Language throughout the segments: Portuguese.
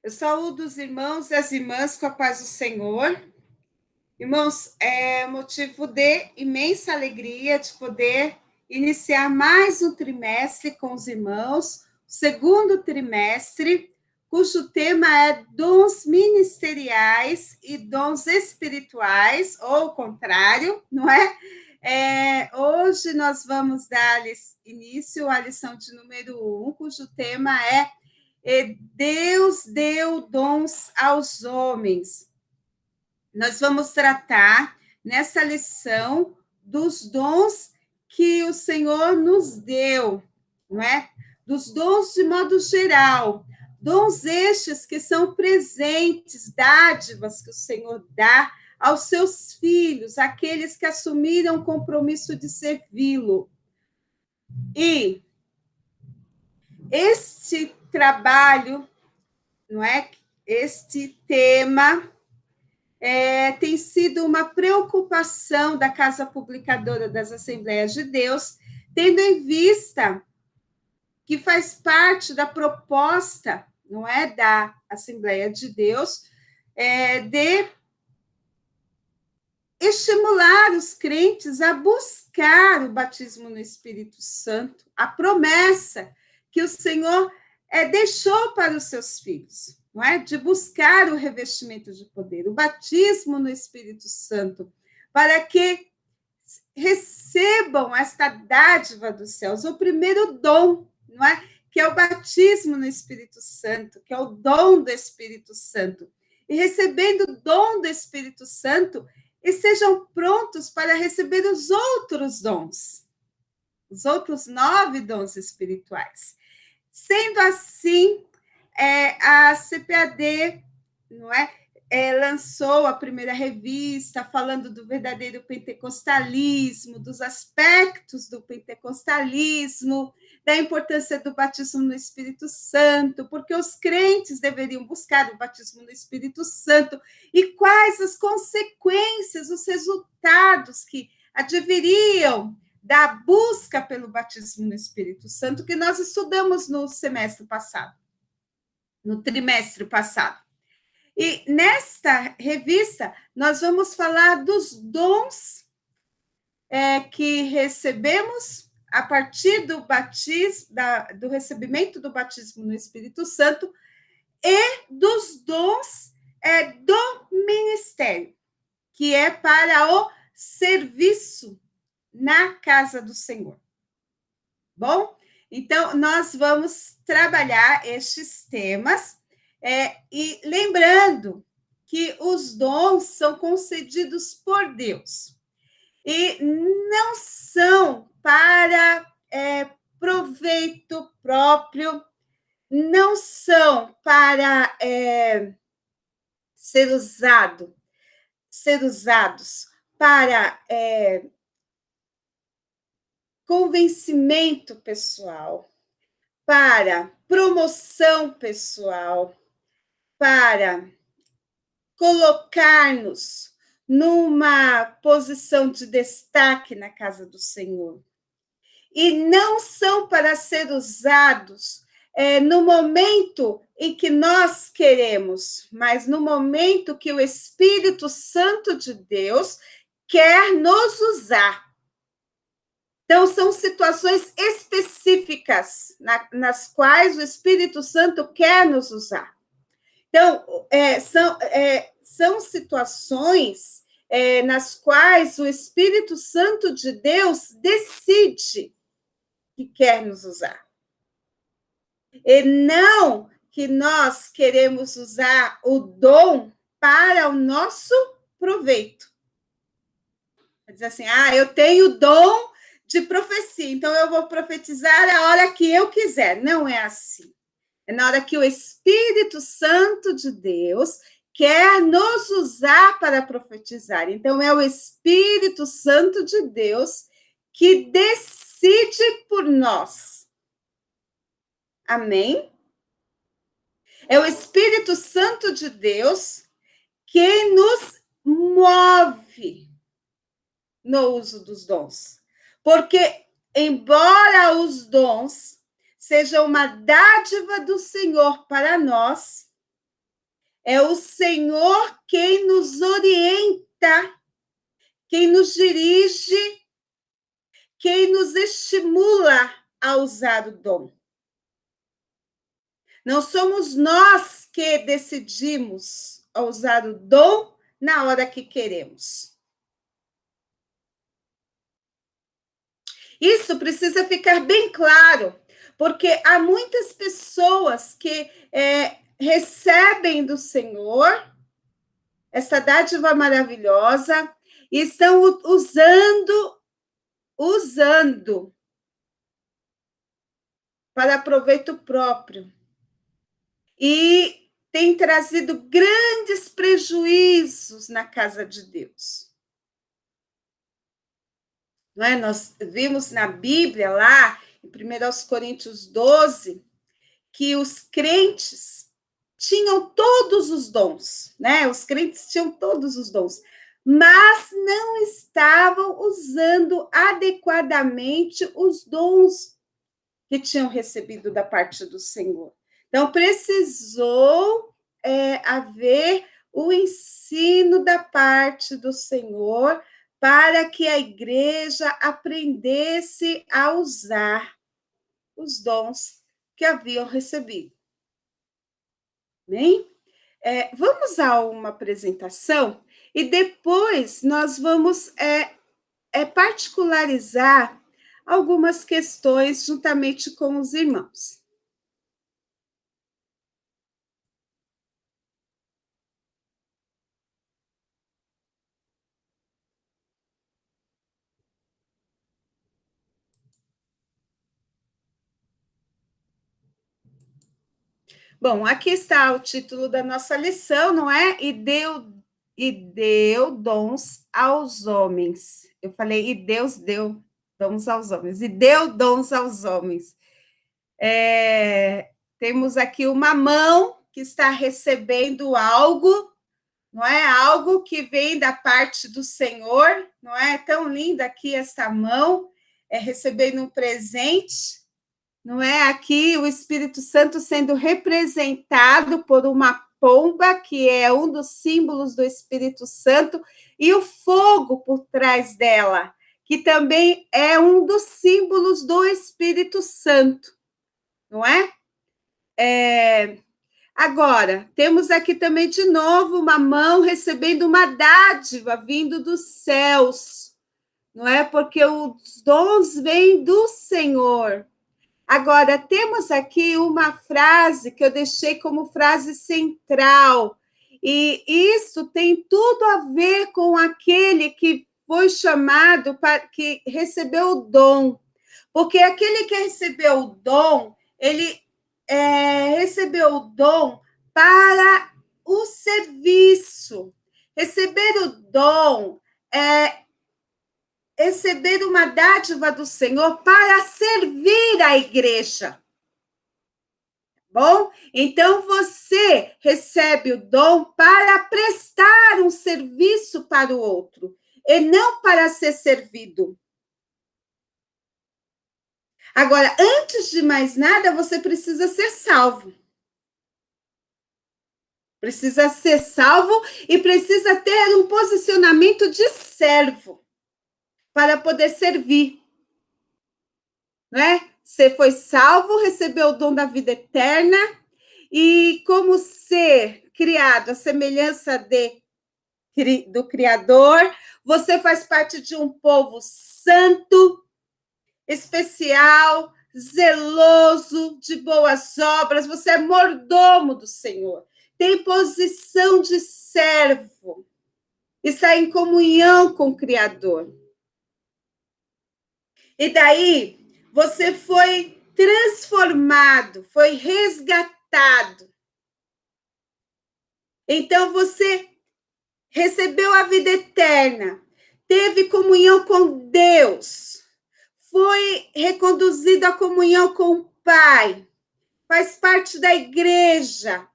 Eu saúdo os irmãos e as irmãs com a paz do Senhor. Irmãos, é motivo de imensa alegria de poder iniciar mais um trimestre com os irmãos, o segundo trimestre, cujo tema é dons ministeriais e dons espirituais, ou o contrário, não é? Hoje nós vamos dar início à lição de número 1, cujo tema é Deus deu dons aos homens. Nós vamos tratar nessa lição dos dons que o Senhor nos deu, não é? Dos dons de modo geral. Dons estes que são presentes, dádivas que o Senhor dá aos seus filhos, aqueles que assumiram o compromisso de servi-lo. E este trabalho, não é? Este tema tem sido uma preocupação da Casa Publicadora das Assembleias de Deus, tendo em vista que faz parte da proposta, não é, da Assembleia de Deus, de estimular os crentes a buscar o batismo no Espírito Santo, a promessa que o Senhor deixou para os seus filhos, não é? De buscar o revestimento de poder, o batismo no Espírito Santo, para que recebam esta dádiva dos céus, o primeiro dom, não é? Que é o batismo no Espírito Santo, que é o dom do Espírito Santo. E recebendo o dom do Espírito Santo, e sejam prontos para receber os outros dons, os outros 9 dons espirituais. Sendo assim, a CPAD, não é? Lançou a primeira revista falando do verdadeiro pentecostalismo, dos aspectos do pentecostalismo, da importância do batismo no Espírito Santo, porque os crentes deveriam buscar o batismo no Espírito Santo, e quais as consequências, os resultados que adviriam da busca pelo batismo no Espírito Santo, que nós estudamos no semestre passado, no trimestre passado. E nesta revista, nós vamos falar dos dons que recebemos a partir do batismo, do recebimento do batismo no Espírito Santo e dos dons do ministério, que é para o serviço na casa do Senhor. Bom, então nós vamos trabalhar estes temas e lembrando que os dons são concedidos por Deus e não são para proveito próprio, não são para ser usados para convencimento pessoal, para promoção pessoal, para colocar-nos numa posição de destaque na casa do Senhor. E não são para ser usados no momento em que nós queremos, mas no momento que o Espírito Santo de Deus quer nos usar. Então, são situações específicas nas quais o Espírito Santo quer nos usar. Então, são situações nas quais o Espírito Santo de Deus decide que quer nos usar. E não que nós queremos usar o dom para o nosso proveito. Diz assim, eu tenho dom de profecia, então eu vou profetizar a hora que eu quiser. Não é assim. É na hora que o Espírito Santo de Deus quer nos usar para profetizar. Então, é o Espírito Santo de Deus que decide por nós. Amém? É o Espírito Santo de Deus que nos move no uso dos dons. Porque, embora os dons sejam uma dádiva do Senhor para nós, É o Senhor quem nos orienta, quem nos dirige, quem nos estimula a usar o dom. Não somos nós que decidimos usar o dom na hora que queremos. Isso precisa ficar bem claro, porque há muitas pessoas que recebem do Senhor essa dádiva maravilhosa e estão usando para proveito próprio. E tem trazido grandes prejuízos na casa de Deus. Não é? Nós vimos na Bíblia, lá em 1 Coríntios 12, que os crentes tinham todos os dons, né? Os crentes tinham todos os dons, mas não estavam usando adequadamente os dons que tinham recebido da parte do Senhor. Então, precisou haver o ensino da parte do Senhor para que a igreja aprendesse a usar os dons que haviam recebido. Bem? Vamos a uma apresentação e depois nós vamos particularizar algumas questões juntamente com os irmãos. Bom, aqui está o título da nossa lição, não é? E deu dons aos homens. Eu falei, e Deus deu dons aos homens. E deu dons aos homens. Temos aqui uma mão que está recebendo algo, não é? Algo que vem da parte do Senhor, não é? Tão linda aqui esta mão, recebendo um presente. Não é? Aqui o Espírito Santo sendo representado por uma pomba, que é um dos símbolos do Espírito Santo, e o fogo por trás dela, que também é um dos símbolos do Espírito Santo, não é? Agora, temos aqui também de novo uma mão recebendo uma dádiva vindo dos céus, não é? Porque os dons vêm do Senhor. Agora, temos aqui uma frase que eu deixei como frase central, e isso tem tudo a ver com aquele que foi chamado, que recebeu o dom. Porque aquele que recebeu o dom, ele recebeu o dom para o serviço. Receber o dom receber uma dádiva do Senhor para servir a igreja. Bom, então você recebe o dom para prestar um serviço para o outro, e não para ser servido. Agora, antes de mais nada, você precisa ser salvo. Precisa ser salvo e precisa ter um posicionamento de servo para poder servir. Né? Você foi salvo, recebeu o dom da vida eterna, e como ser criado à semelhança do Criador, você faz parte de um povo santo, especial, zeloso, de boas obras, você é mordomo do Senhor, tem posição de servo, está em comunhão com o Criador. E daí, você foi transformado, foi resgatado. Então, você recebeu a vida eterna, teve comunhão com Deus, foi reconduzido à comunhão com o Pai, faz parte da igreja,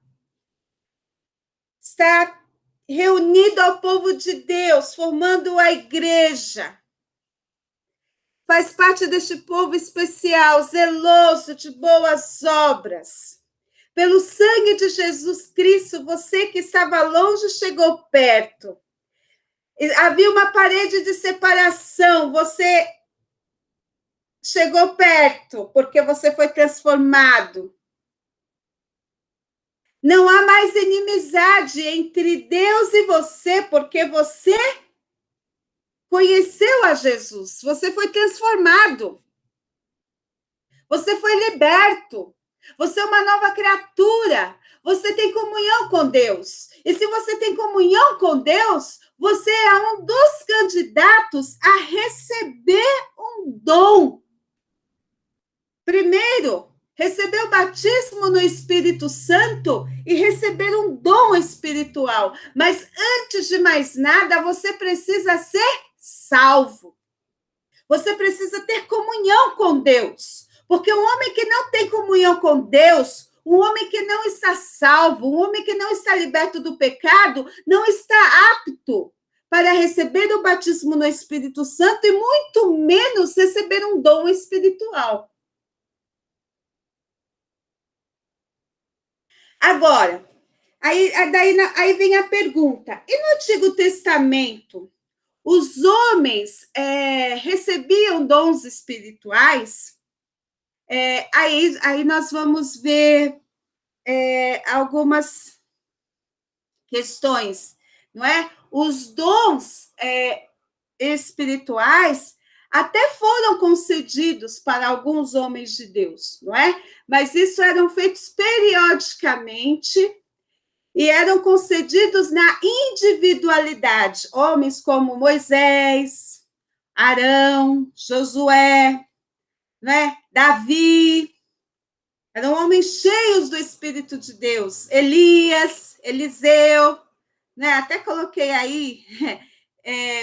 está reunido ao povo de Deus, formando a igreja. Faz parte deste povo especial, zeloso de boas obras. Pelo sangue de Jesus Cristo, você que estava longe chegou perto. Havia uma parede de separação, você chegou perto, porque você foi transformado. Não há mais inimizade entre Deus e você, porque você conheceu a Jesus, você foi transformado, você foi liberto, você é uma nova criatura, você tem comunhão com Deus. E se você tem comunhão com Deus, você é um dos candidatos a receber um dom. Primeiro, receber o batismo no Espírito Santo e receber um dom espiritual. Mas antes de mais nada, você precisa ser salvo. Você precisa ter comunhão com Deus. Porque um homem que não tem comunhão com Deus, um homem que não está salvo, um homem que não está liberto do pecado, não está apto para receber o batismo no Espírito Santo e muito menos receber um dom espiritual. Agora, aí vem a pergunta: e no Antigo Testamento, os homens recebiam dons espirituais? Aí nós vamos ver algumas questões, não é? Os dons espirituais até foram concedidos para alguns homens de Deus, não é? Mas isso eram feitos periodicamente e eram concedidos na individualidade. Homens como Moisés, Arão, Josué, né? Davi, eram homens cheios do Espírito de Deus. Elias, Eliseu, né? Até coloquei aí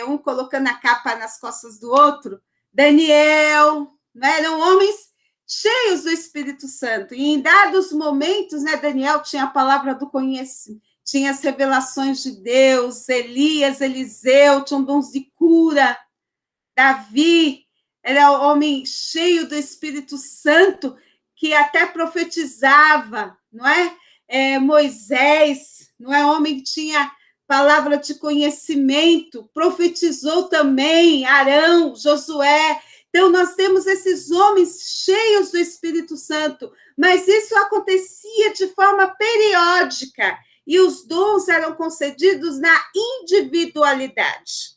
um colocando a capa nas costas do outro. Daniel, né? Eram homens cheios do Espírito Santo. E em dados momentos, né, Daniel tinha a palavra do conhecimento, tinha as revelações de Deus. Elias, Eliseu tinham dons de cura. Davi era um homem cheio do Espírito Santo, que até profetizava, não é? Moisés, não é? Homem que tinha palavra de conhecimento, profetizou também. Arão, Josué. Então, nós temos esses homens cheios do Espírito Santo, mas isso acontecia de forma periódica, e os dons eram concedidos na individualidade.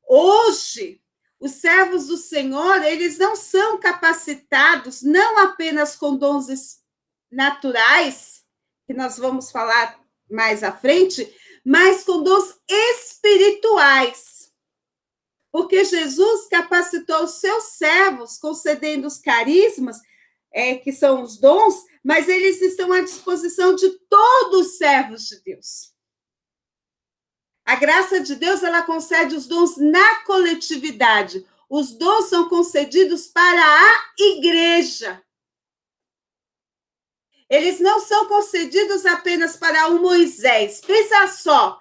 Hoje, os servos do Senhor, eles não são capacitados, não apenas com dons naturais, que nós vamos falar mais à frente, mas com dons espirituais. Porque Jesus capacitou os seus servos, concedendo os carismas, que são os dons, mas eles estão à disposição de todos os servos de Deus. A graça de Deus, ela concede os dons na coletividade. Os dons são concedidos para a igreja. Eles não são concedidos apenas para o Moisés. Pensa só,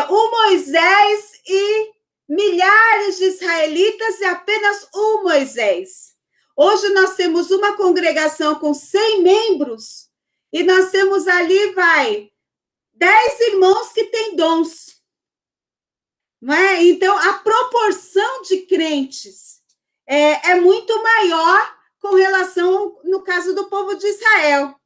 o Moisés e milhares de israelitas e apenas o Moisés. Hoje nós temos uma congregação com 100 membros e nós temos ali, 10 irmãos que têm dons. Não é? Então, a proporção de crentes é muito maior com relação, no caso do povo de Israel.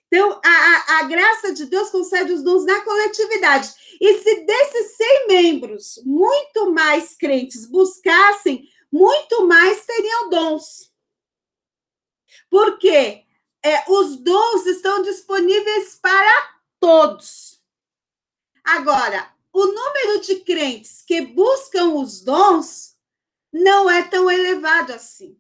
Então, a graça de Deus concede os dons na coletividade. E se desses 100 membros, muito mais crentes buscassem, muito mais teriam dons. Por quê? Os dons estão disponíveis para todos. Agora, o número de crentes que buscam os dons não é tão elevado assim.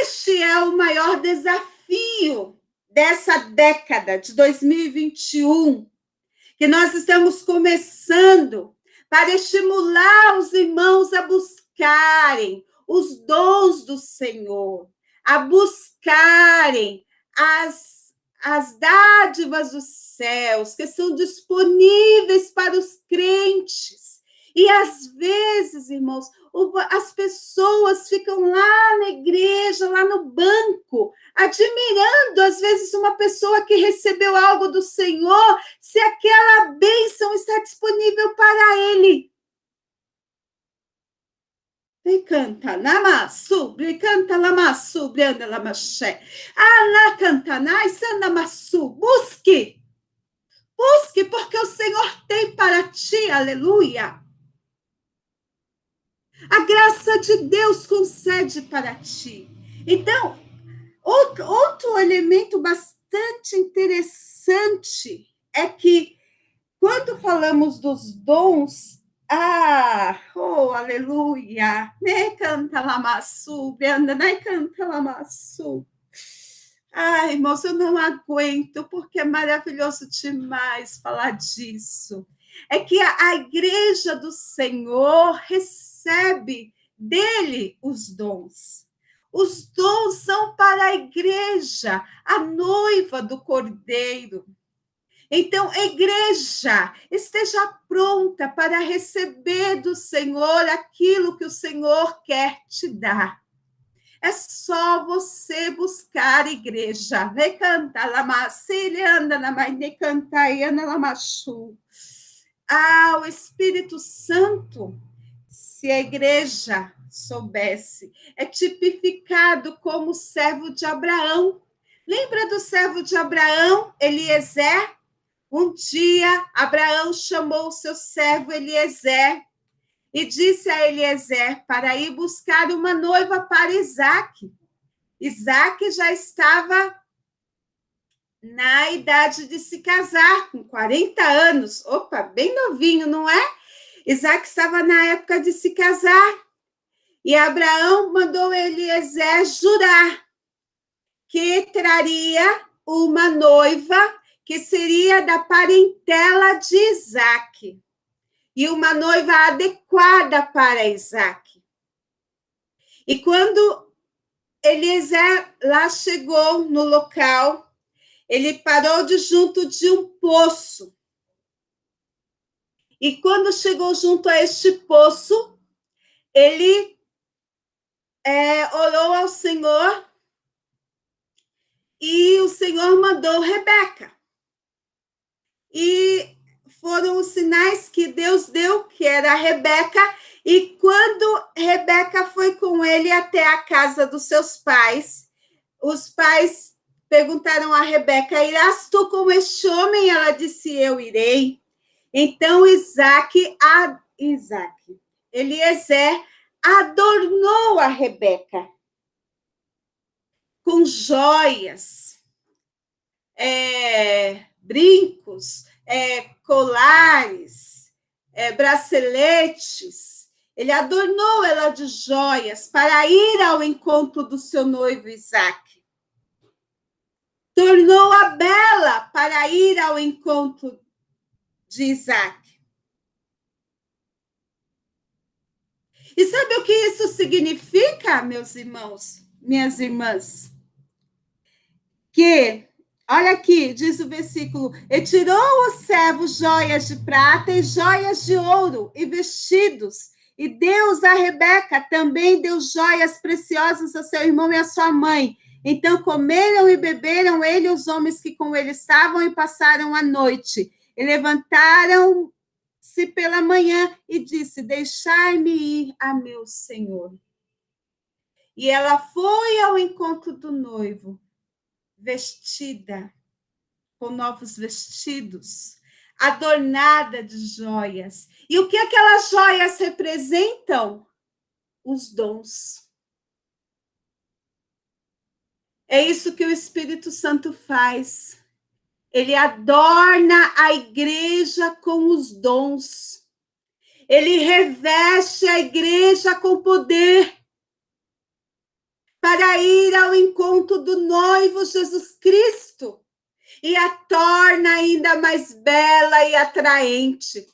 Este é o maior desafio dessa década de 2021, que nós estamos começando para estimular os irmãos a buscarem os dons do Senhor, a buscarem as dádivas dos céus, que são disponíveis para os crentes. E, às vezes, irmãos, as pessoas ficam lá na igreja, lá no banco, admirando, às vezes, uma pessoa que recebeu algo do Senhor, se aquela bênção está disponível para ele. Canta namasu, canta lamasu, brianda lamaché. Ana canta naisana masu. Busque, busque, porque o Senhor tem para ti, aleluia. A graça de Deus concede para ti. Então, outro elemento bastante interessante é que quando falamos dos dons, aleluia, ne canta lamassu, anda, ne canta lamassu. Ai, irmãos, eu não aguento, porque é maravilhoso demais falar disso. É que a igreja do Senhor recebe dele os dons. Os dons são para a igreja, a noiva do Cordeiro. Então, igreja, esteja pronta para receber do Senhor aquilo que o Senhor quer te dar. É só você buscar igreja. Vem cantar, anda na mãe, cantar, ana lamachu. O Espírito Santo, se a igreja soubesse, é tipificado como servo de Abraão. Lembra do servo de Abraão, Eliezer? Um dia, Abraão chamou o seu servo Eliezer e disse a Eliezer para ir buscar uma noiva para Isaque. Isaque já estava na idade de se casar, com 40 anos. Opa, bem novinho, não é? Isaque estava na época de se casar. E Abraão mandou Eliezer jurar que traria uma noiva que seria da parentela de Isaque, e uma noiva adequada para Isaque. E quando Eliezer lá chegou no local, ele parou junto de um poço. E quando chegou junto a este poço, ele orou ao Senhor, e o Senhor mandou Rebeca. E foram os sinais que Deus deu, que era a Rebeca, e quando Rebeca foi com ele até a casa dos seus pais, os pais perguntaram a Rebeca, irás tu com este homem? Ela disse, eu irei. Então Eliezer adornou a Rebeca com joias, brincos, colares, braceletes. Ele adornou ela de joias para ir ao encontro do seu noivo Isaque. Tornou-a bela para ir ao encontro de Isaque. E sabe o que isso significa, meus irmãos, minhas irmãs? Que, olha aqui, diz o versículo, e tirou o servo joias de prata e joias de ouro e vestidos, e Deus a Rebeca também deu joias preciosas a seu irmão e a sua mãe. Então comeram e beberam ele e os homens que com ele estavam e passaram a noite. E levantaram-se pela manhã e disse, deixai-me ir a meu senhor. E ela foi ao encontro do noivo, vestida com novos vestidos, adornada de joias. E o que aquelas joias representam? Os dons. É isso que o Espírito Santo faz. Ele adorna a igreja com os dons. Ele reveste a igreja com poder para ir ao encontro do noivo Jesus Cristo e a torna ainda mais bela e atraente.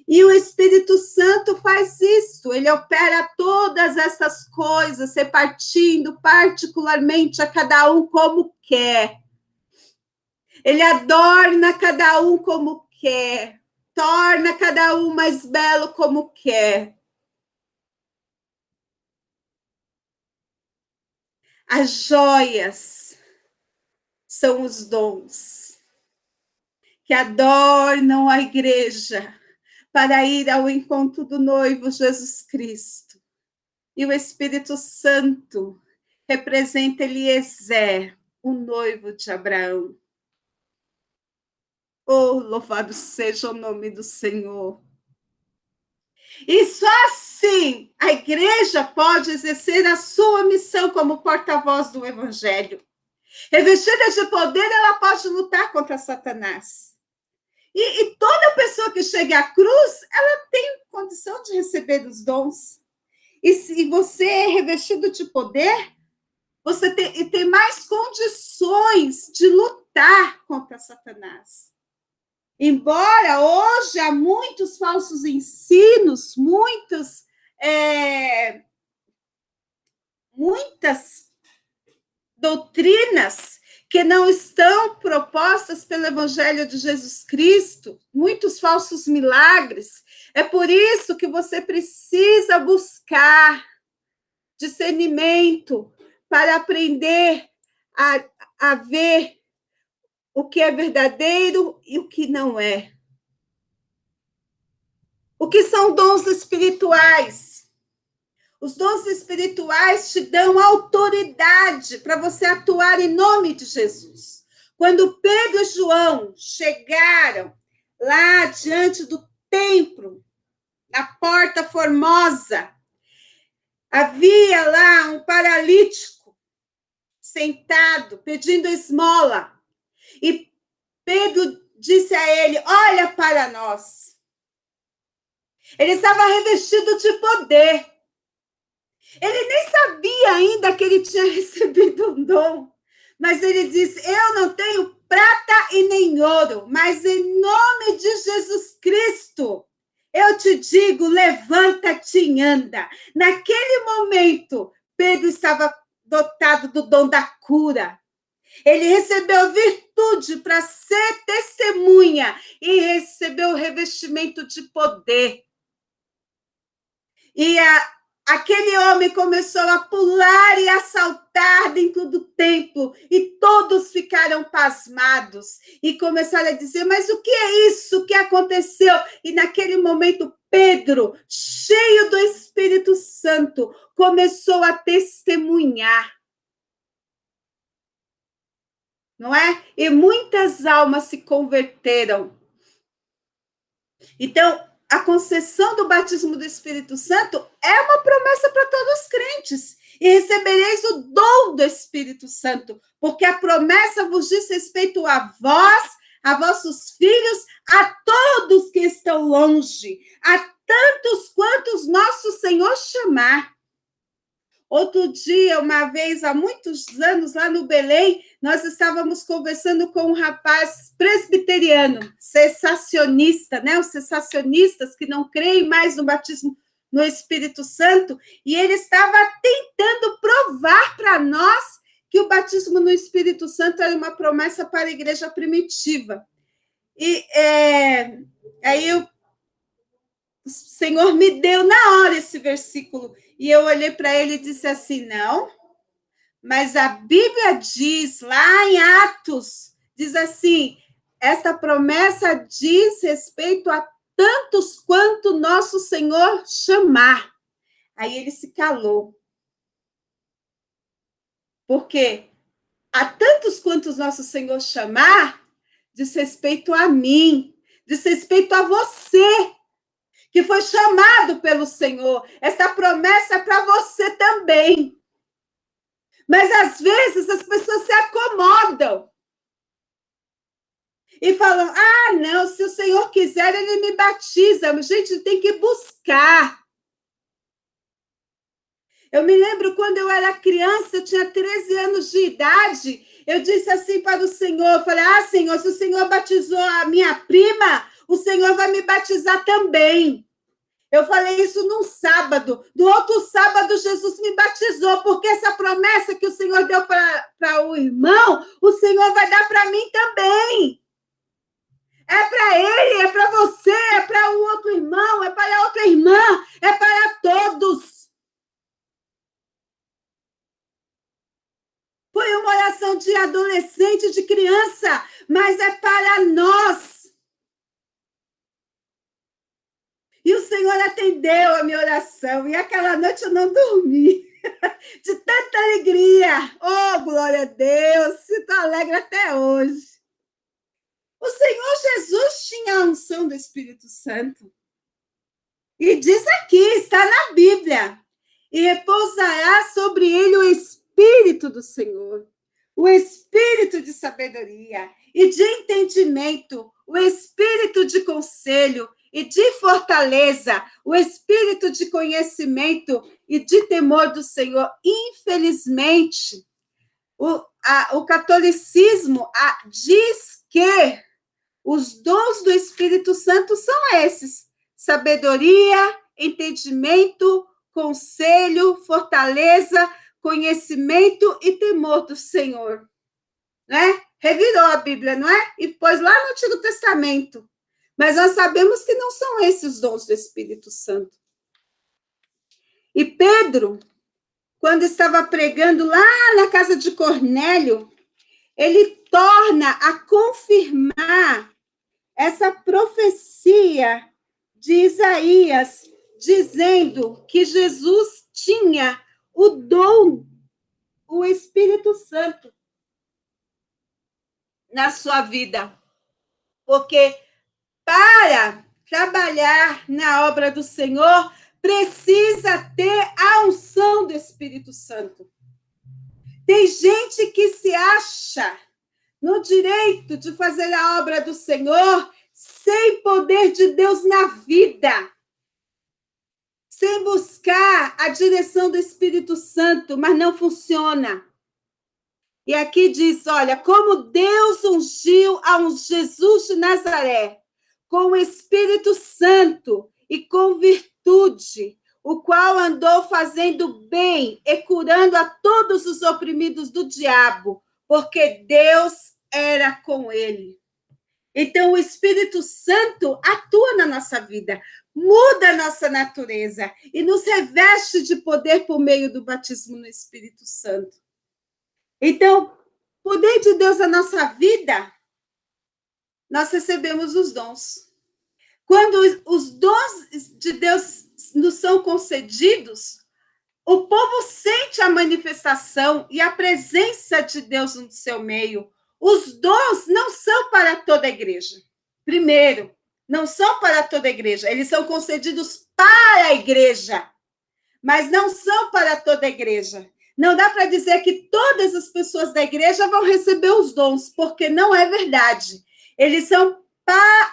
E o Espírito Santo faz isso, ele opera todas essas coisas, repartindo particularmente a cada um como quer. Ele adorna cada um como quer, torna cada um mais belo como quer. As joias são os dons que adornam a igreja para ir ao encontro do noivo Jesus Cristo. E o Espírito Santo representa Eliezer, o noivo de Abraão. Oh, louvado seja o nome do Senhor. E só assim a igreja pode exercer a sua missão como porta-voz do Evangelho. Revestida de poder, ela pode lutar contra Satanás. E toda pessoa que chega à cruz, ela tem condição de receber os dons. E se você é revestido de poder, você tem mais condições de lutar contra Satanás. Embora hoje há muitos falsos ensinos, muitas doutrinas que não estão propostas pelo Evangelho de Jesus Cristo, muitos falsos milagres. É por isso que você precisa buscar discernimento para aprender a ver o que é verdadeiro e o que não é. O que são dons espirituais? Os dons espirituais te dão autoridade para você atuar em nome de Jesus. Quando Pedro e João chegaram lá diante do templo, na Porta Formosa, havia lá um paralítico sentado, pedindo esmola. E Pedro disse a ele: olha para nós. Ele estava revestido de poder. Ele nem sabia ainda que ele tinha recebido um dom. Mas ele disse: eu não tenho prata e nem ouro, mas em nome de Jesus Cristo, eu te digo, levanta-te e anda. Naquele momento, Pedro estava dotado do dom da cura. Ele recebeu virtude para ser testemunha e recebeu o revestimento de poder. E aquele homem começou a pular e a saltar dentro do templo, e todos ficaram pasmados e começaram a dizer: mas o que é isso que aconteceu? E naquele momento, Pedro, cheio do Espírito Santo, começou a testemunhar. Não é? E muitas almas se converteram. Então, a concessão do batismo do Espírito Santo é uma promessa para todos os crentes. E recebereis o dom do Espírito Santo, porque a promessa vos diz respeito a vós, a vossos filhos, a todos que estão longe, a tantos quantos nosso Senhor chamar. Outro dia, uma vez, há muitos anos, lá no Belém, nós estávamos conversando com um rapaz presbiteriano, cessacionista, né? Os cessacionistas que não creem mais no batismo no Espírito Santo, e ele estava tentando provar para nós que o batismo no Espírito Santo era uma promessa para a igreja primitiva. E aí o Senhor me deu na hora esse versículo, e eu olhei para ele e disse assim: não, mas a Bíblia diz, lá em Atos, diz assim, esta promessa diz respeito a tantos quanto nosso Senhor chamar. Aí ele se calou. Porque a tantos quantos nosso Senhor chamar, diz respeito a mim, diz respeito a você, que foi chamado pelo Senhor. Essa promessa é para você também. Mas, às vezes, as pessoas se acomodam e falam: ah, não, se o Senhor quiser, ele me batiza. A gente tem que buscar. Eu me lembro quando eu era criança, eu tinha 13 anos de idade, eu disse assim para o Senhor, falei: ah, Senhor, se o Senhor batizou a minha prima, o Senhor vai me batizar também. Eu falei isso num sábado. No outro sábado, Jesus me batizou, porque essa promessa que o Senhor deu para o irmão, o Senhor vai dar para mim também. É para ele, é para você, é para o outro irmão, é para a outra irmã, é para todos. Foi uma oração de adolescente, de criança, mas é para nós. E o Senhor atendeu a minha oração. E aquela noite eu não dormi. De tanta alegria. Oh, glória a Deus. Sinto alegre até hoje. O Senhor Jesus tinha a unção do Espírito Santo. E diz aqui, está na Bíblia. E repousará sobre ele o Espírito do Senhor. O Espírito de sabedoria e de entendimento. O Espírito de conselho e de fortaleza, o espírito de conhecimento e de temor do Senhor. Infelizmente, o catolicismo diz que os dons do Espírito Santo são esses: sabedoria, entendimento, conselho, fortaleza, conhecimento e temor do Senhor. Né? Revirou a Bíblia, não é? E pôs lá no Antigo Testamento. Mas nós sabemos que não são esses os dons do Espírito Santo. E Pedro, quando estava pregando lá na casa de Cornélio, ele torna a confirmar essa profecia de Isaías, dizendo que Jesus tinha o dom, o Espírito Santo na sua vida. Porque para trabalhar na obra do Senhor, precisa ter a unção do Espírito Santo. Tem gente que se acha no direito de fazer a obra do Senhor sem poder de Deus na vida, sem buscar a direção do Espírito Santo, mas não funciona. E aqui diz, olha, como Deus ungiu a um Jesus de Nazaré, com o Espírito Santo e com virtude, o qual andou fazendo bem e curando a todos os oprimidos do diabo, porque Deus era com ele. Então, o Espírito Santo atua na nossa vida, muda a nossa natureza e nos reveste de poder por meio do batismo no Espírito Santo. Então, o poder de Deus na nossa vida, nós recebemos os dons. Quando os dons de Deus nos são concedidos, o povo sente a manifestação e a presença de Deus no seu meio. Os dons não são para toda a igreja. Primeiro, não são para toda a igreja. Eles são concedidos para a igreja, mas não são para toda a igreja. Não dá para dizer que todas as pessoas da igreja vão receber os dons, porque não é verdade. Eles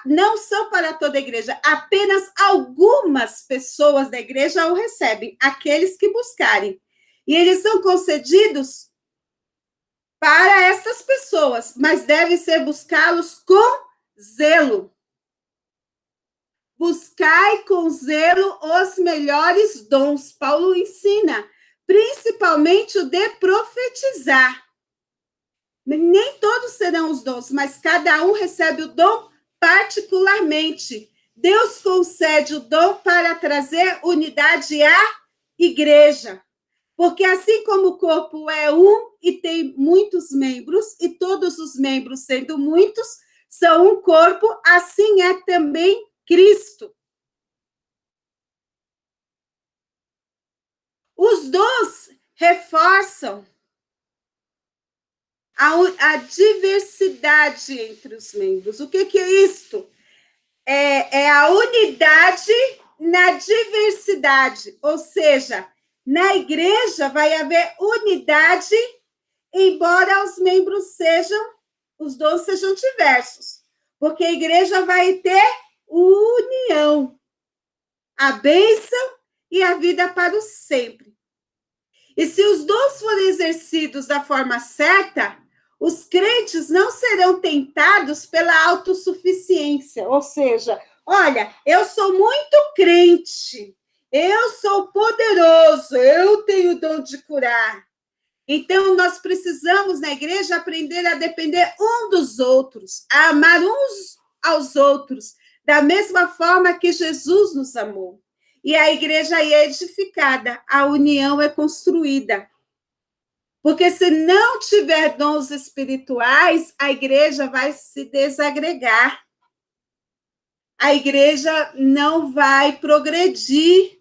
não são para toda a igreja. Apenas algumas pessoas da igreja o recebem, aqueles que buscarem. E eles são concedidos para essas pessoas, mas deve ser buscá-los com zelo. Buscai com zelo os melhores dons. Paulo ensina, principalmente o de profetizar. Nem todos serão os dons, mas cada um recebe o dom particularmente. Deus concede o dom para trazer unidade à igreja. Porque assim como o corpo é um e tem muitos membros, e todos os membros, sendo muitos, são um corpo, assim é também Cristo. Os dons reforçam a diversidade entre os membros. O que é isto? É a unidade na diversidade, ou seja, na igreja vai haver unidade, embora os dons sejam diversos, porque a igreja vai ter união, a bênção e a vida para o sempre. E se os dons forem exercidos da forma certa, os crentes não serão tentados pela autossuficiência, ou seja, olha, eu sou muito crente, eu sou poderoso, eu tenho o dom de curar. Então, nós precisamos, na igreja, aprender a depender um dos outros, a amar uns aos outros, da mesma forma que Jesus nos amou. E a igreja é edificada, a união é construída. Porque se não tiver dons espirituais, a igreja vai se desagregar. A igreja não vai progredir.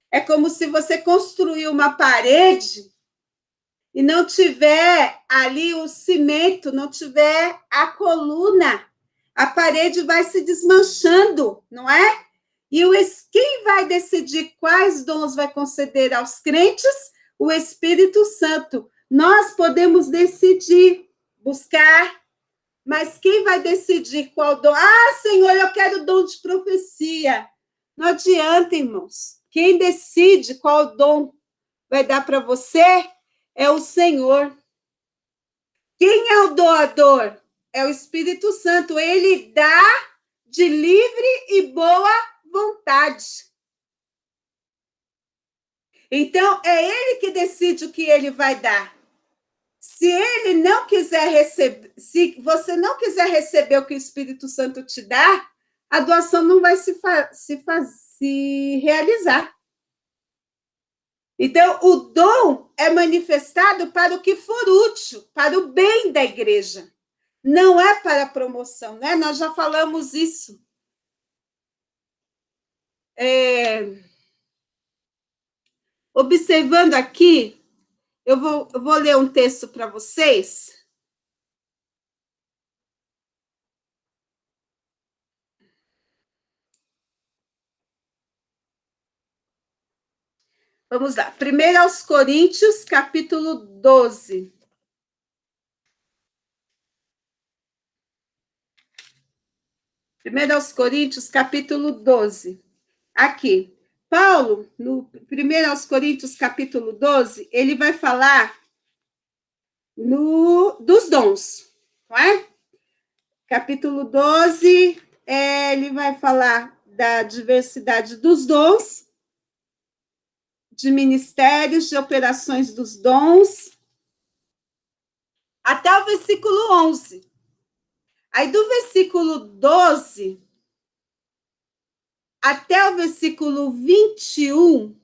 É como se você construir uma parede e não tiver ali o cimento, não tiver a coluna, a parede vai se desmanchando, não é? E quem vai decidir quais dons vai conceder aos crentes? O Espírito Santo. Nós podemos decidir, buscar, mas quem vai decidir qual dom? Ah, Senhor, eu quero o dom de profecia. Não adianta, irmãos. Quem decide qual dom vai dar para você é o Senhor. Quem é o doador? É o Espírito Santo. Ele dá de livre e boa vontade. Então, é ele que decide o que ele vai dar. Se ele não quiser receber, se você não quiser receber o que o Espírito Santo te dá, a doação não vai se realizar. Então, o dom é manifestado para o que for útil, para o bem da igreja. Não é para a promoção, né? Nós já falamos isso. Observando aqui, eu vou ler um texto para vocês. Vamos lá. 1 aos Coríntios, capítulo 12. 1 aos Coríntios, capítulo 12. Aqui. Paulo, no 1 aos Coríntios, capítulo 12, ele vai falar dos dons, não é? Capítulo 12, ele vai falar da diversidade dos dons, de ministérios, de operações dos dons, até o versículo 11. Aí, do versículo 12 até o versículo 21,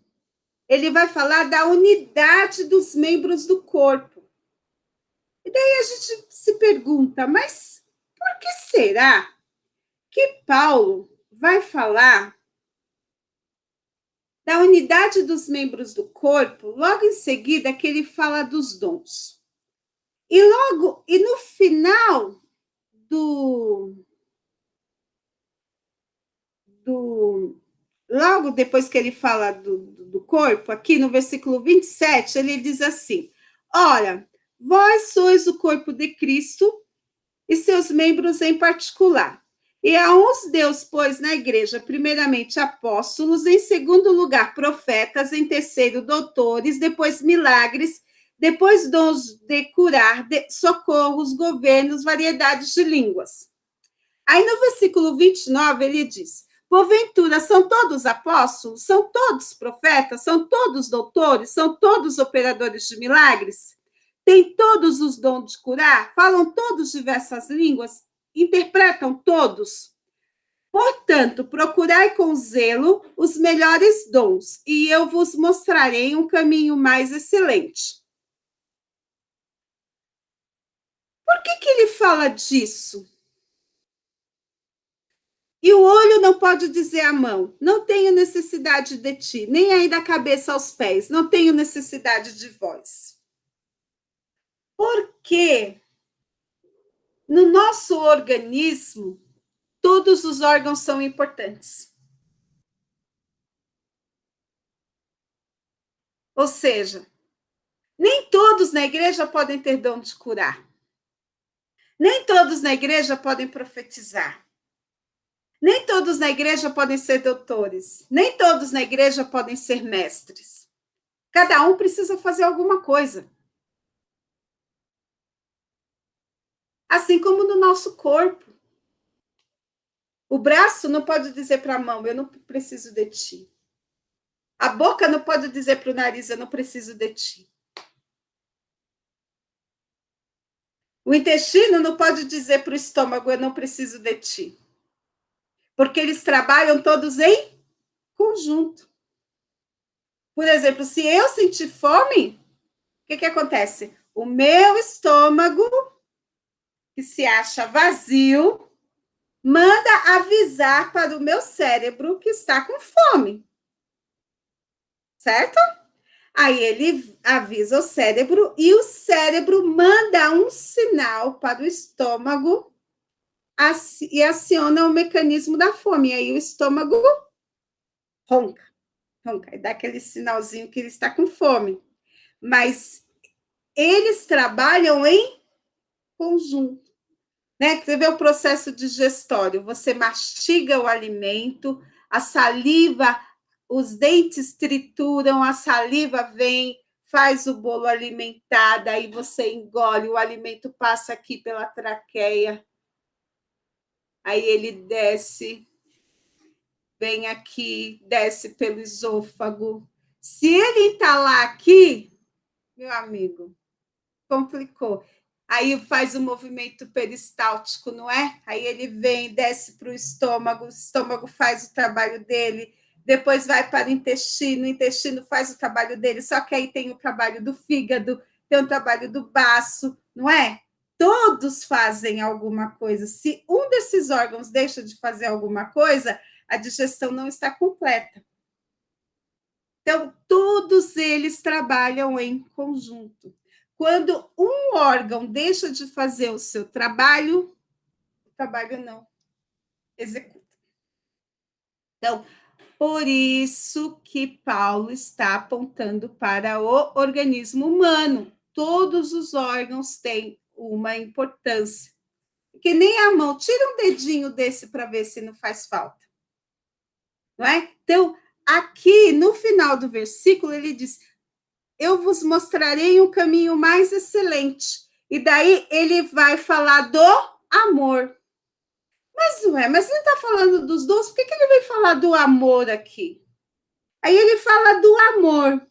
ele vai falar da unidade dos membros do corpo. E daí a gente se pergunta, mas por que será que Paulo vai falar da unidade dos membros do corpo, logo em seguida que ele fala dos dons? E no final logo depois que ele fala do corpo, aqui no versículo 27, ele diz assim: ora, vós sois o corpo de Cristo e seus membros em particular. E a uns Deus pôs na igreja, primeiramente apóstolos, em segundo lugar profetas, em terceiro doutores, depois milagres, depois dons de curar, socorros, governos, variedades de línguas. Aí no versículo 29 ele diz: porventura são todos apóstolos, são todos profetas, são todos doutores, são todos operadores de milagres? Têm todos os dons de curar? Falam todos diversas línguas? Interpretam todos? Portanto, procurai com zelo os melhores dons, e eu vos mostrarei um caminho mais excelente. Por que ele fala disso? E o olho não pode dizer à mão: não tenho necessidade de ti, nem aí da cabeça aos pés, não tenho necessidade de vós. Porque no nosso organismo, todos os órgãos são importantes. Ou seja, nem todos na igreja podem ter dom de curar. Nem todos na igreja podem profetizar. Nem todos na igreja podem ser doutores. Nem todos na igreja podem ser mestres. Cada um precisa fazer alguma coisa. Assim como no nosso corpo. O braço não pode dizer para a mão: eu não preciso de ti. A boca não pode dizer para o nariz: eu não preciso de ti. O intestino não pode dizer para o estômago: eu não preciso de ti. porque eles trabalham todos em conjunto. Por exemplo, se eu sentir fome, o que acontece? O meu estômago, que se acha vazio, manda avisar para o meu cérebro que está com fome. Certo? Aí ele avisa o cérebro e o cérebro manda um sinal para o estômago e aciona o mecanismo da fome. E aí o estômago ronca, ronca, e dá aquele sinalzinho que ele está com fome. Mas eles trabalham em conjunto. Né? Você vê o processo digestório, você mastiga o alimento, a saliva, os dentes trituram, a saliva vem, faz o bolo alimentar, daí você engole, o alimento passa aqui pela traqueia, aí ele desce, vem aqui, desce pelo esôfago. Se ele entalar aqui, meu amigo, complicou. Aí faz o movimento peristáltico, não é? Aí ele vem, desce para o estômago faz o trabalho dele, depois vai para o intestino faz o trabalho dele, só que aí tem o trabalho do fígado, tem o trabalho do baço, não é? Todos fazem alguma coisa. Se um desses órgãos deixa de fazer alguma coisa, a digestão não está completa. Então, todos eles trabalham em conjunto. Quando um órgão deixa de fazer o seu trabalho, o trabalho não executa. Então, por isso que Paulo está apontando para o organismo humano. Todos os órgãos têm uma importância. Que nem a mão, tira um dedinho desse para ver se não faz falta. Não é? Então, aqui no final do versículo, ele diz: eu vos mostrarei um caminho mais excelente. E daí ele vai falar do amor. Mas não é, mas ele está falando dos dons, por que ele vai falar do amor aqui? Aí ele fala do amor.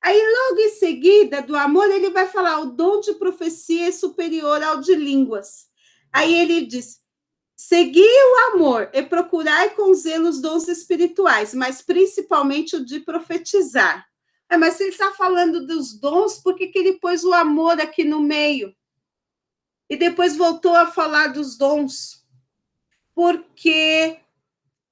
Aí logo em seguida, do amor, ele vai falar o dom de profecia é superior ao de línguas. Aí ele diz, segui o amor e procurai com zelo os dons espirituais, mas principalmente o de profetizar. Mas se ele está falando dos dons, por que ele pôs o amor aqui no meio? E depois voltou a falar dos dons. Porque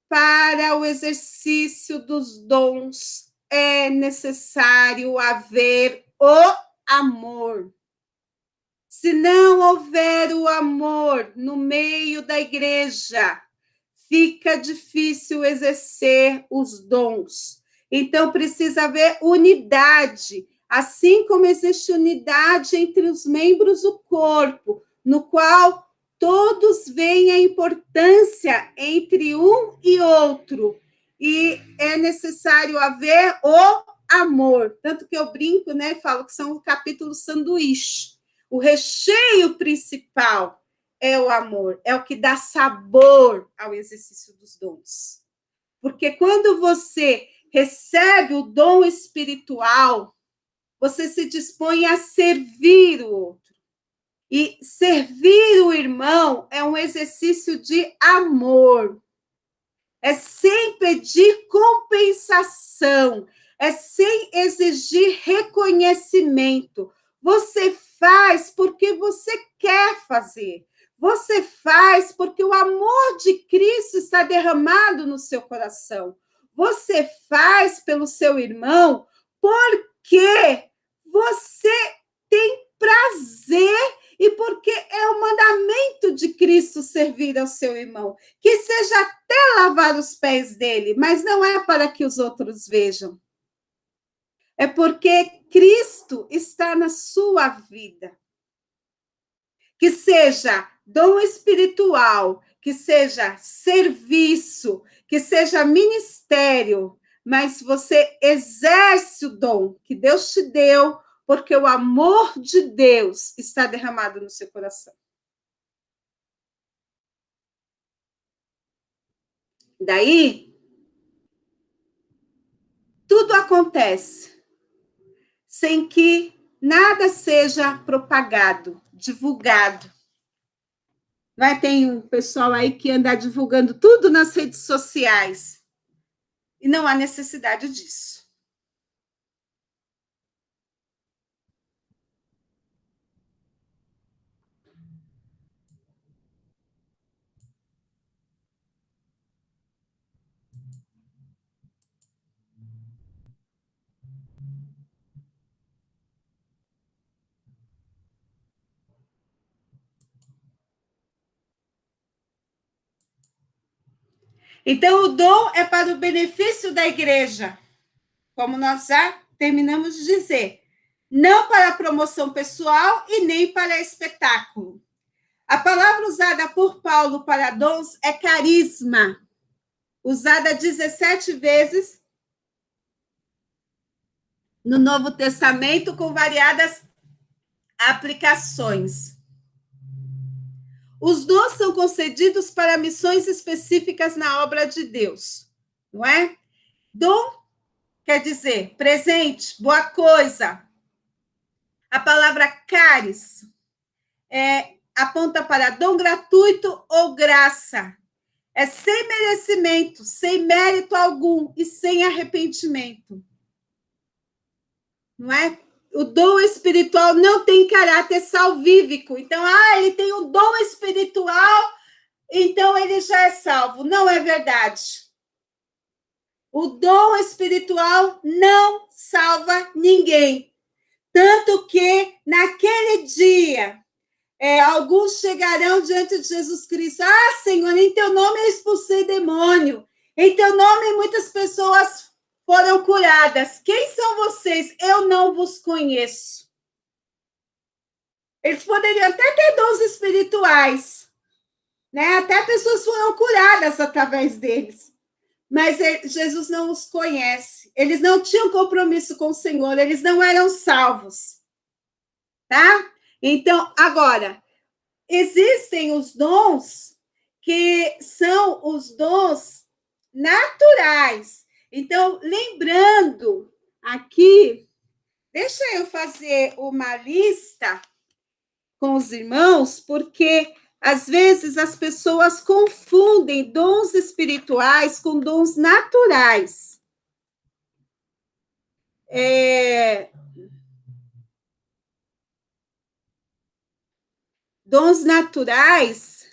para o exercício dos dons é necessário haver o amor. Se não houver o amor no meio da igreja, fica difícil exercer os dons. Então, precisa haver unidade, assim como existe unidade entre os membros do corpo, no qual todos veem a importância entre um e outro. E é necessário haver o amor. Tanto que eu brinco, né? Falo que são capítulos sanduíche. O recheio principal é o amor, é o que dá sabor ao exercício dos dons. Porque quando você recebe o dom espiritual, você se dispõe a servir o outro. E servir o irmão é um exercício de amor. É sem pedir compensação, é sem exigir reconhecimento. Você faz porque você quer fazer. Você faz porque o amor de Cristo está derramado no seu coração. Você faz pelo seu irmão porque você tem prazer e porque é o mandamento de Cristo servir ao seu irmão. Que seja até lavar os pés dele, mas não é para que os outros vejam. É porque Cristo está na sua vida. Que seja dom espiritual, que seja serviço, que seja ministério, mas você exerce o dom que Deus te deu, porque o amor de Deus está derramado no seu coração. Daí, tudo acontece sem que nada seja propagado, divulgado. Não é? Tem um pessoal aí que anda divulgando tudo nas redes sociais. E não há necessidade disso. Então, o dom é para o benefício da igreja, como nós já terminamos de dizer, não para a promoção pessoal e nem para espetáculo. A palavra usada por Paulo para dons é carisma, usada 17 vezes no Novo Testamento, com variadas aplicações. Os dons são concedidos para missões específicas na obra de Deus, não é? Dom quer dizer presente, boa coisa. A palavra caris aponta para dom gratuito ou graça. É sem merecimento, sem mérito algum e sem arrependimento. Não é? O dom espiritual não tem caráter salvífico. Então, ele tem um dom espiritual, então ele já é salvo. Não é verdade. O dom espiritual não salva ninguém. Tanto que, naquele dia, alguns chegarão diante de Jesus Cristo. Senhor, em teu nome eu expulsei demônio. Em teu nome muitas pessoas foram curadas. Quem são vocês? Eu não vos conheço. Eles poderiam até ter dons espirituais, né? Até pessoas foram curadas através deles. Mas Jesus não os conhece. Eles não tinham compromisso com o Senhor, eles não eram salvos. Tá? Então, agora, existem os dons que são os dons naturais. Então, lembrando aqui, deixa eu fazer uma lista com os irmãos, porque às vezes as pessoas confundem dons espirituais com dons naturais. Dons naturais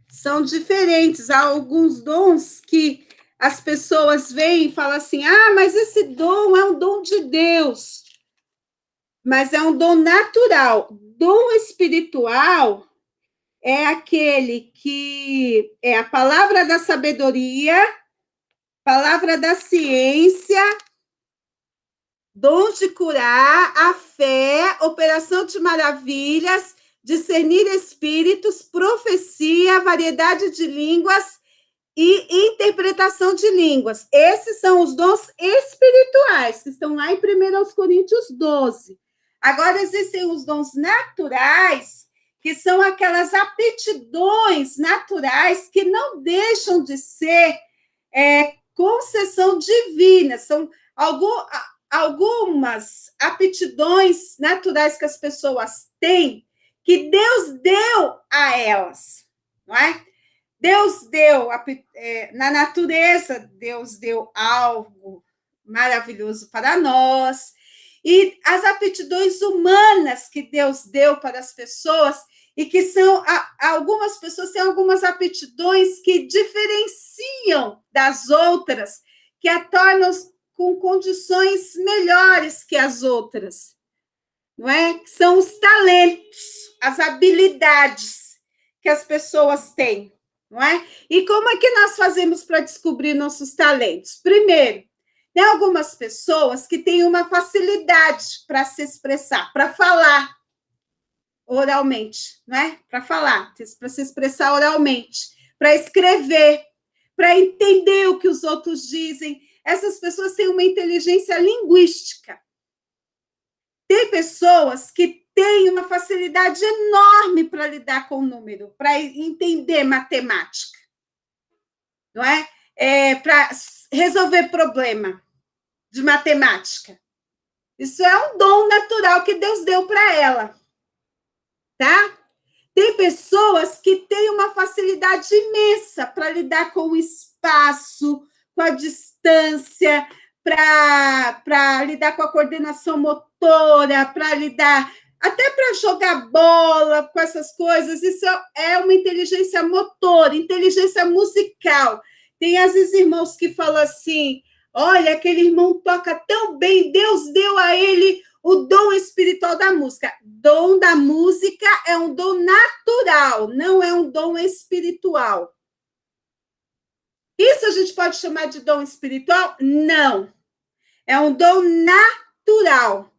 são diferentes. Há alguns dons que as pessoas veem e falam assim: mas esse dom é um dom de Deus. Mas é um dom natural. Dom espiritual é aquele que é a palavra da sabedoria, palavra da ciência, dom de curar, a fé, operação de maravilhas, discernir espíritos, profecia, variedade de línguas e interpretação de línguas. Esses são os dons espirituais, que estão lá em 1 Coríntios 12. Agora, existem os dons naturais, que são aquelas aptidões naturais que não deixam de ser concessão divina. São algumas aptidões naturais que as pessoas têm, que Deus deu a elas, não é? Deus deu, na natureza, Deus deu algo maravilhoso para nós, e as aptidões humanas que Deus deu para as pessoas, e que são, algumas pessoas têm algumas aptidões que diferenciam das outras, que a tornam com condições melhores que as outras, não é? São os talentos, as habilidades que as pessoas têm, não é? E como é que nós fazemos para descobrir nossos talentos? Primeiro, tem algumas pessoas que têm uma facilidade para se expressar, para falar oralmente, não é? Para falar, para se expressar oralmente, para escrever, para entender o que os outros dizem. Essas pessoas têm uma inteligência linguística. Tem pessoas que têm uma facilidade enorme para lidar com o número, para entender matemática, não é? Para resolver problema de matemática. Isso é um dom natural que Deus deu para ela, tá? Tem pessoas que têm uma facilidade imensa para lidar com o espaço, com a distância, para lidar com a coordenação motora, para lidar até para jogar bola, com essas coisas. Isso é uma inteligência motora, inteligência musical. Tem às vezes irmãos que falam assim: olha, aquele irmão toca tão bem, Deus deu a ele o dom espiritual da música. Dom da música é um dom natural, não é um dom espiritual. Isso a gente pode chamar de dom espiritual? Não. É um dom natural.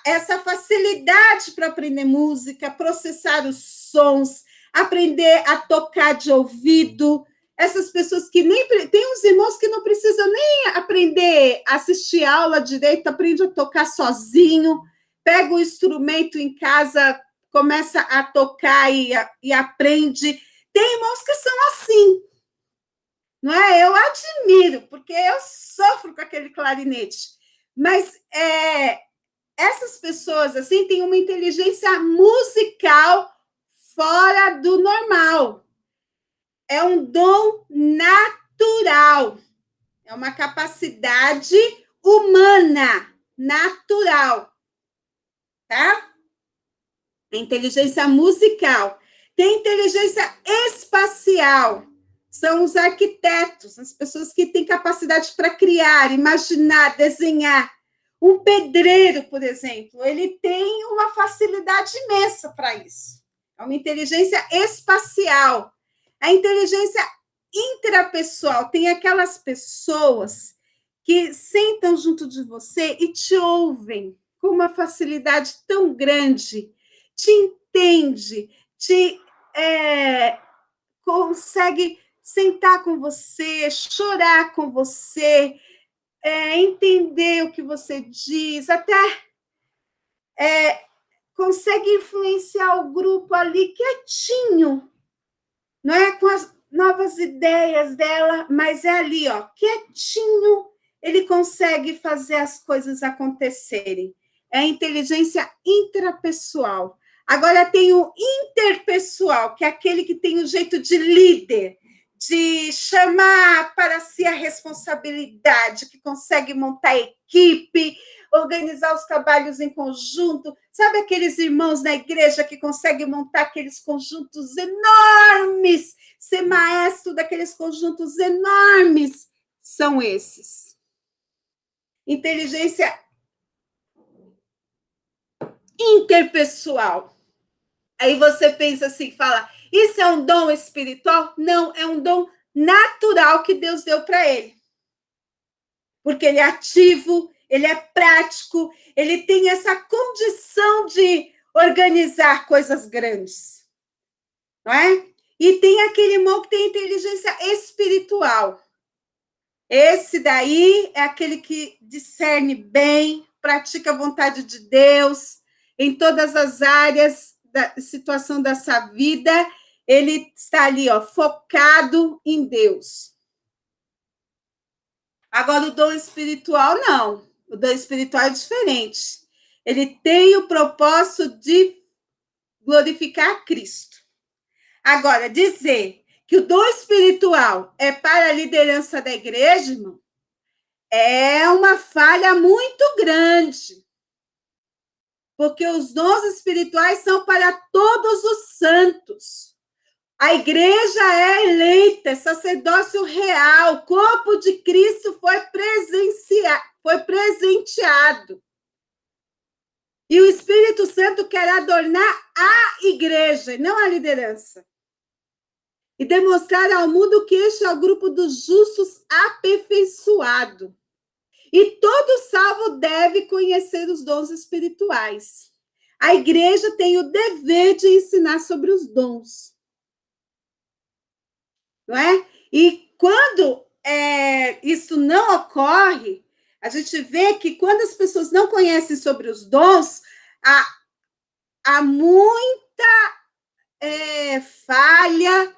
Essa facilidade para aprender música, processar os sons, aprender a tocar de ouvido. Essas pessoas que nem... Tem uns irmãos que não precisam nem aprender a assistir aula direito, aprende a tocar sozinho, pega o instrumento em casa, começa a tocar e aprende. Tem irmãos que são assim, não é? Eu admiro, porque eu sofro com aquele clarinete. Mas essas pessoas assim têm uma inteligência musical fora do normal. É um dom natural. É uma capacidade humana, natural. Tá? Inteligência musical. Tem inteligência espacial. São os arquitetos, as pessoas que têm capacidade para criar, imaginar, desenhar. Um pedreiro, por exemplo, ele tem uma facilidade imensa para isso. É uma inteligência espacial. A inteligência intrapessoal, tem aquelas pessoas que sentam junto de você e te ouvem com uma facilidade tão grande, te entende, consegue sentar com você, chorar com você, entender o que você diz, até consegue influenciar o grupo ali quietinho, não é com as novas ideias dela, mas é ali, ó, quietinho, ele consegue fazer as coisas acontecerem. É a inteligência intrapessoal. Agora tem o interpessoal, que é aquele que tem o jeito de líder, de chamar para si a responsabilidade, que consegue montar equipe, organizar os trabalhos em conjunto. Sabe aqueles irmãos na igreja que conseguem montar aqueles conjuntos enormes, ser maestro daqueles conjuntos enormes? São esses. Inteligência interpessoal. Aí você pensa assim, fala, isso é um dom espiritual? Não, é um dom natural que Deus deu para ele. Porque ele é ativo, ele é prático, ele tem essa condição de organizar coisas grandes. Não é? E tem aquele irmão que tem inteligência espiritual. Esse daí é aquele que discerne bem, pratica a vontade de Deus em todas as áreas da situação dessa vida, ele está ali, ó, focado em Deus. Agora, o dom espiritual, não. O dom espiritual é diferente. Ele tem o propósito de glorificar Cristo. Agora, dizer que o dom espiritual é para a liderança da igreja, irmão, é uma falha muito grande. Porque os dons espirituais são para todos os santos. A igreja é eleita, é sacerdócio real, o corpo de Cristo foi presenteado. E o Espírito Santo quer adornar a igreja, não a liderança. E demonstrar ao mundo que este é o grupo dos justos aperfeiçoado. E todo salvo deve conhecer os dons espirituais. A igreja tem o dever de ensinar sobre os dons. Não é? E quando isso não ocorre, a gente vê que quando as pessoas não conhecem sobre os dons, há muita falha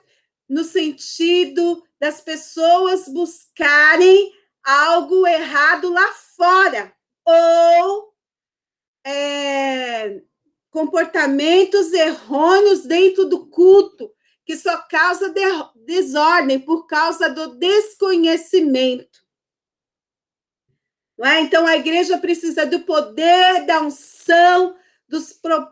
no sentido das pessoas buscarem algo errado lá fora, ou comportamentos errôneos dentro do culto, que só causa desordem por causa do desconhecimento. Não é? Então, a igreja precisa do poder, da unção,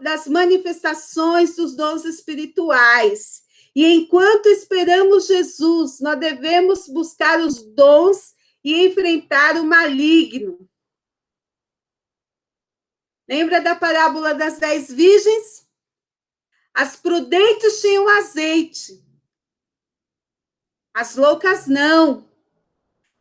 das manifestações dos dons espirituais. E enquanto esperamos Jesus, nós devemos buscar os dons e enfrentar o maligno. Lembra da parábola das 10 virgens? As prudentes tinham azeite, as loucas não.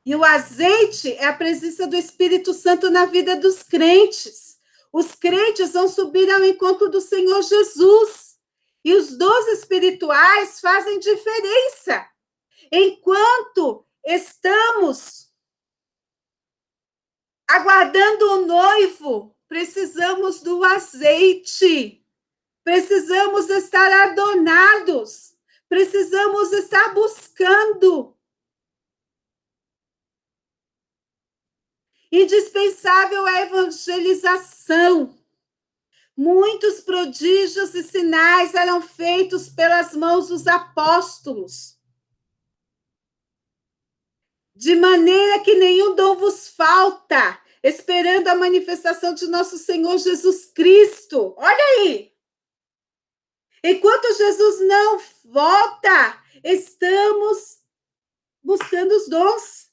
E o azeite é a presença do Espírito Santo na vida dos crentes. Os crentes vão subir ao encontro do Senhor Jesus. E os dons espirituais fazem diferença. Enquanto estamos aguardando o noivo, precisamos do azeite. Precisamos estar adornados. Precisamos estar buscando. Indispensável é a evangelização. Muitos prodígios e sinais eram feitos pelas mãos dos apóstolos. De maneira que nenhum dom vos falta, esperando a manifestação de nosso Senhor Jesus Cristo. Olha aí! Enquanto Jesus não volta, estamos buscando os dons.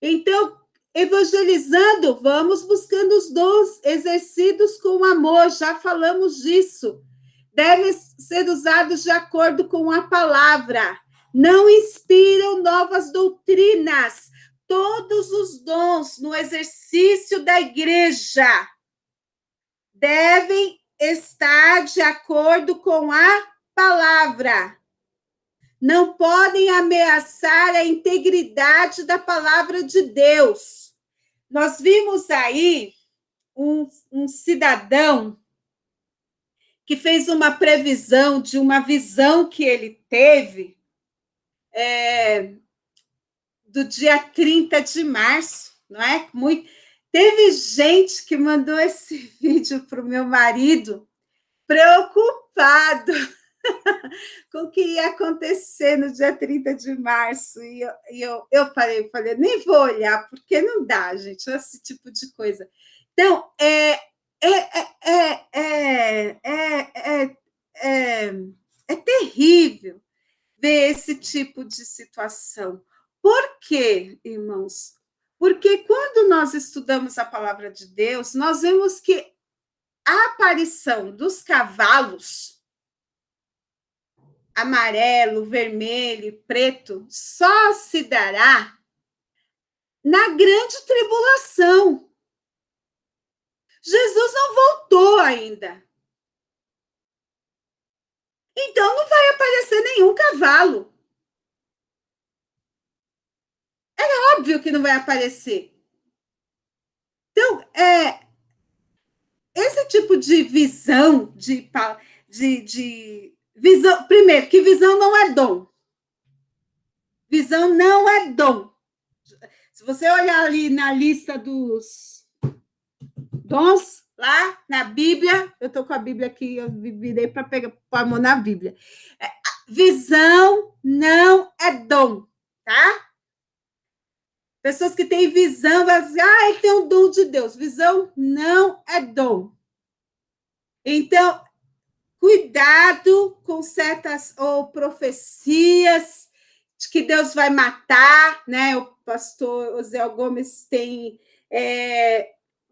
Então, evangelizando, vamos buscando os dons exercidos com amor, já falamos disso. Devem ser usados de acordo com a palavra. Não inspiram novas doutrinas. Todos os dons no exercício da igreja devem estar de acordo com a palavra. Não podem ameaçar a integridade da palavra de Deus. Nós vimos aí um cidadão que fez uma previsão de uma visão que ele teve do dia 30 de março, não é? Teve gente que mandou esse vídeo para o meu marido preocupado com o que ia acontecer no dia 30 de março. E eu falei, nem vou olhar, porque não dá, gente, esse tipo de coisa. Então, é terrível ver esse tipo de situação. Por quê, irmãos? Porque quando nós estudamos a palavra de Deus, nós vemos que a aparição dos cavalos amarelo, vermelho e preto só se dará na grande tribulação. Jesus não voltou ainda. Então não vai aparecer nenhum cavalo. É óbvio que não vai aparecer. Então, esse tipo de visão, de visão, primeiro, que visão não é dom. Visão não é dom. Se você olhar ali na lista dos dons, lá na Bíblia, eu estou com a Bíblia aqui, eu virei para pegar a mão na Bíblia. Visão não é dom, tá? Pessoas que têm visão, vão dizer, ele tem um dom de Deus. Visão não é dom. Então, cuidado com certas profecias de que Deus vai matar, né? O pastor Osiel Gomes tem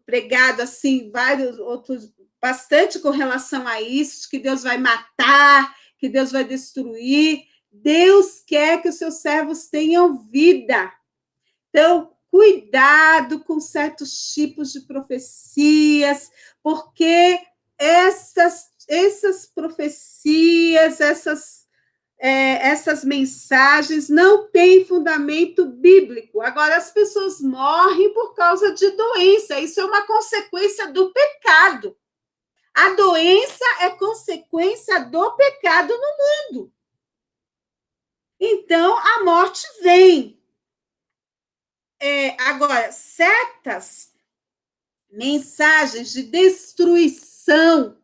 pregado assim vários outros, bastante com relação a isso, de que Deus vai matar, que Deus vai destruir. Deus quer que os seus servos tenham vida. Então, cuidado com certos tipos de profecias, porque essas profecias, essas mensagens não têm fundamento bíblico. Agora, as pessoas morrem por causa de doença. Isso é uma consequência do pecado. A doença é consequência do pecado no mundo. Então, a morte vem. Agora, certas mensagens de destruição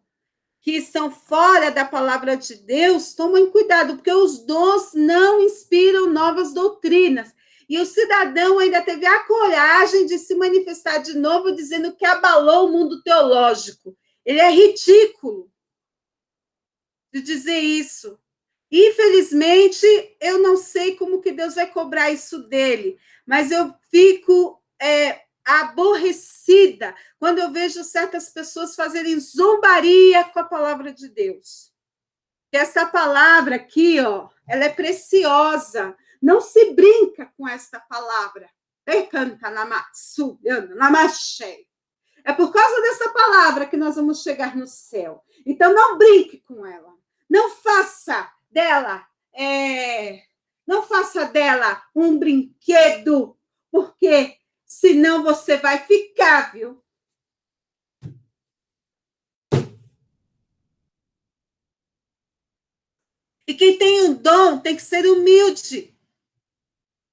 que estão fora da palavra de Deus, tomem cuidado, porque os dons não inspiram novas doutrinas. E o cidadão ainda teve a coragem de se manifestar de novo, dizendo que abalou o mundo teológico. Ele é ridículo de dizer isso. Infelizmente, eu não sei como que Deus vai cobrar isso dele, mas eu fico aborrecida quando eu vejo certas pessoas fazerem zombaria com a palavra de Deus. Que essa palavra aqui, ó, ela é preciosa. Não se brinca com essa palavra. É por causa dessa palavra que nós vamos chegar no céu. Então, não brinque com ela. Não faça dela, um brinquedo, porque senão você vai ficar, viu? E quem tem o dom tem que ser humilde.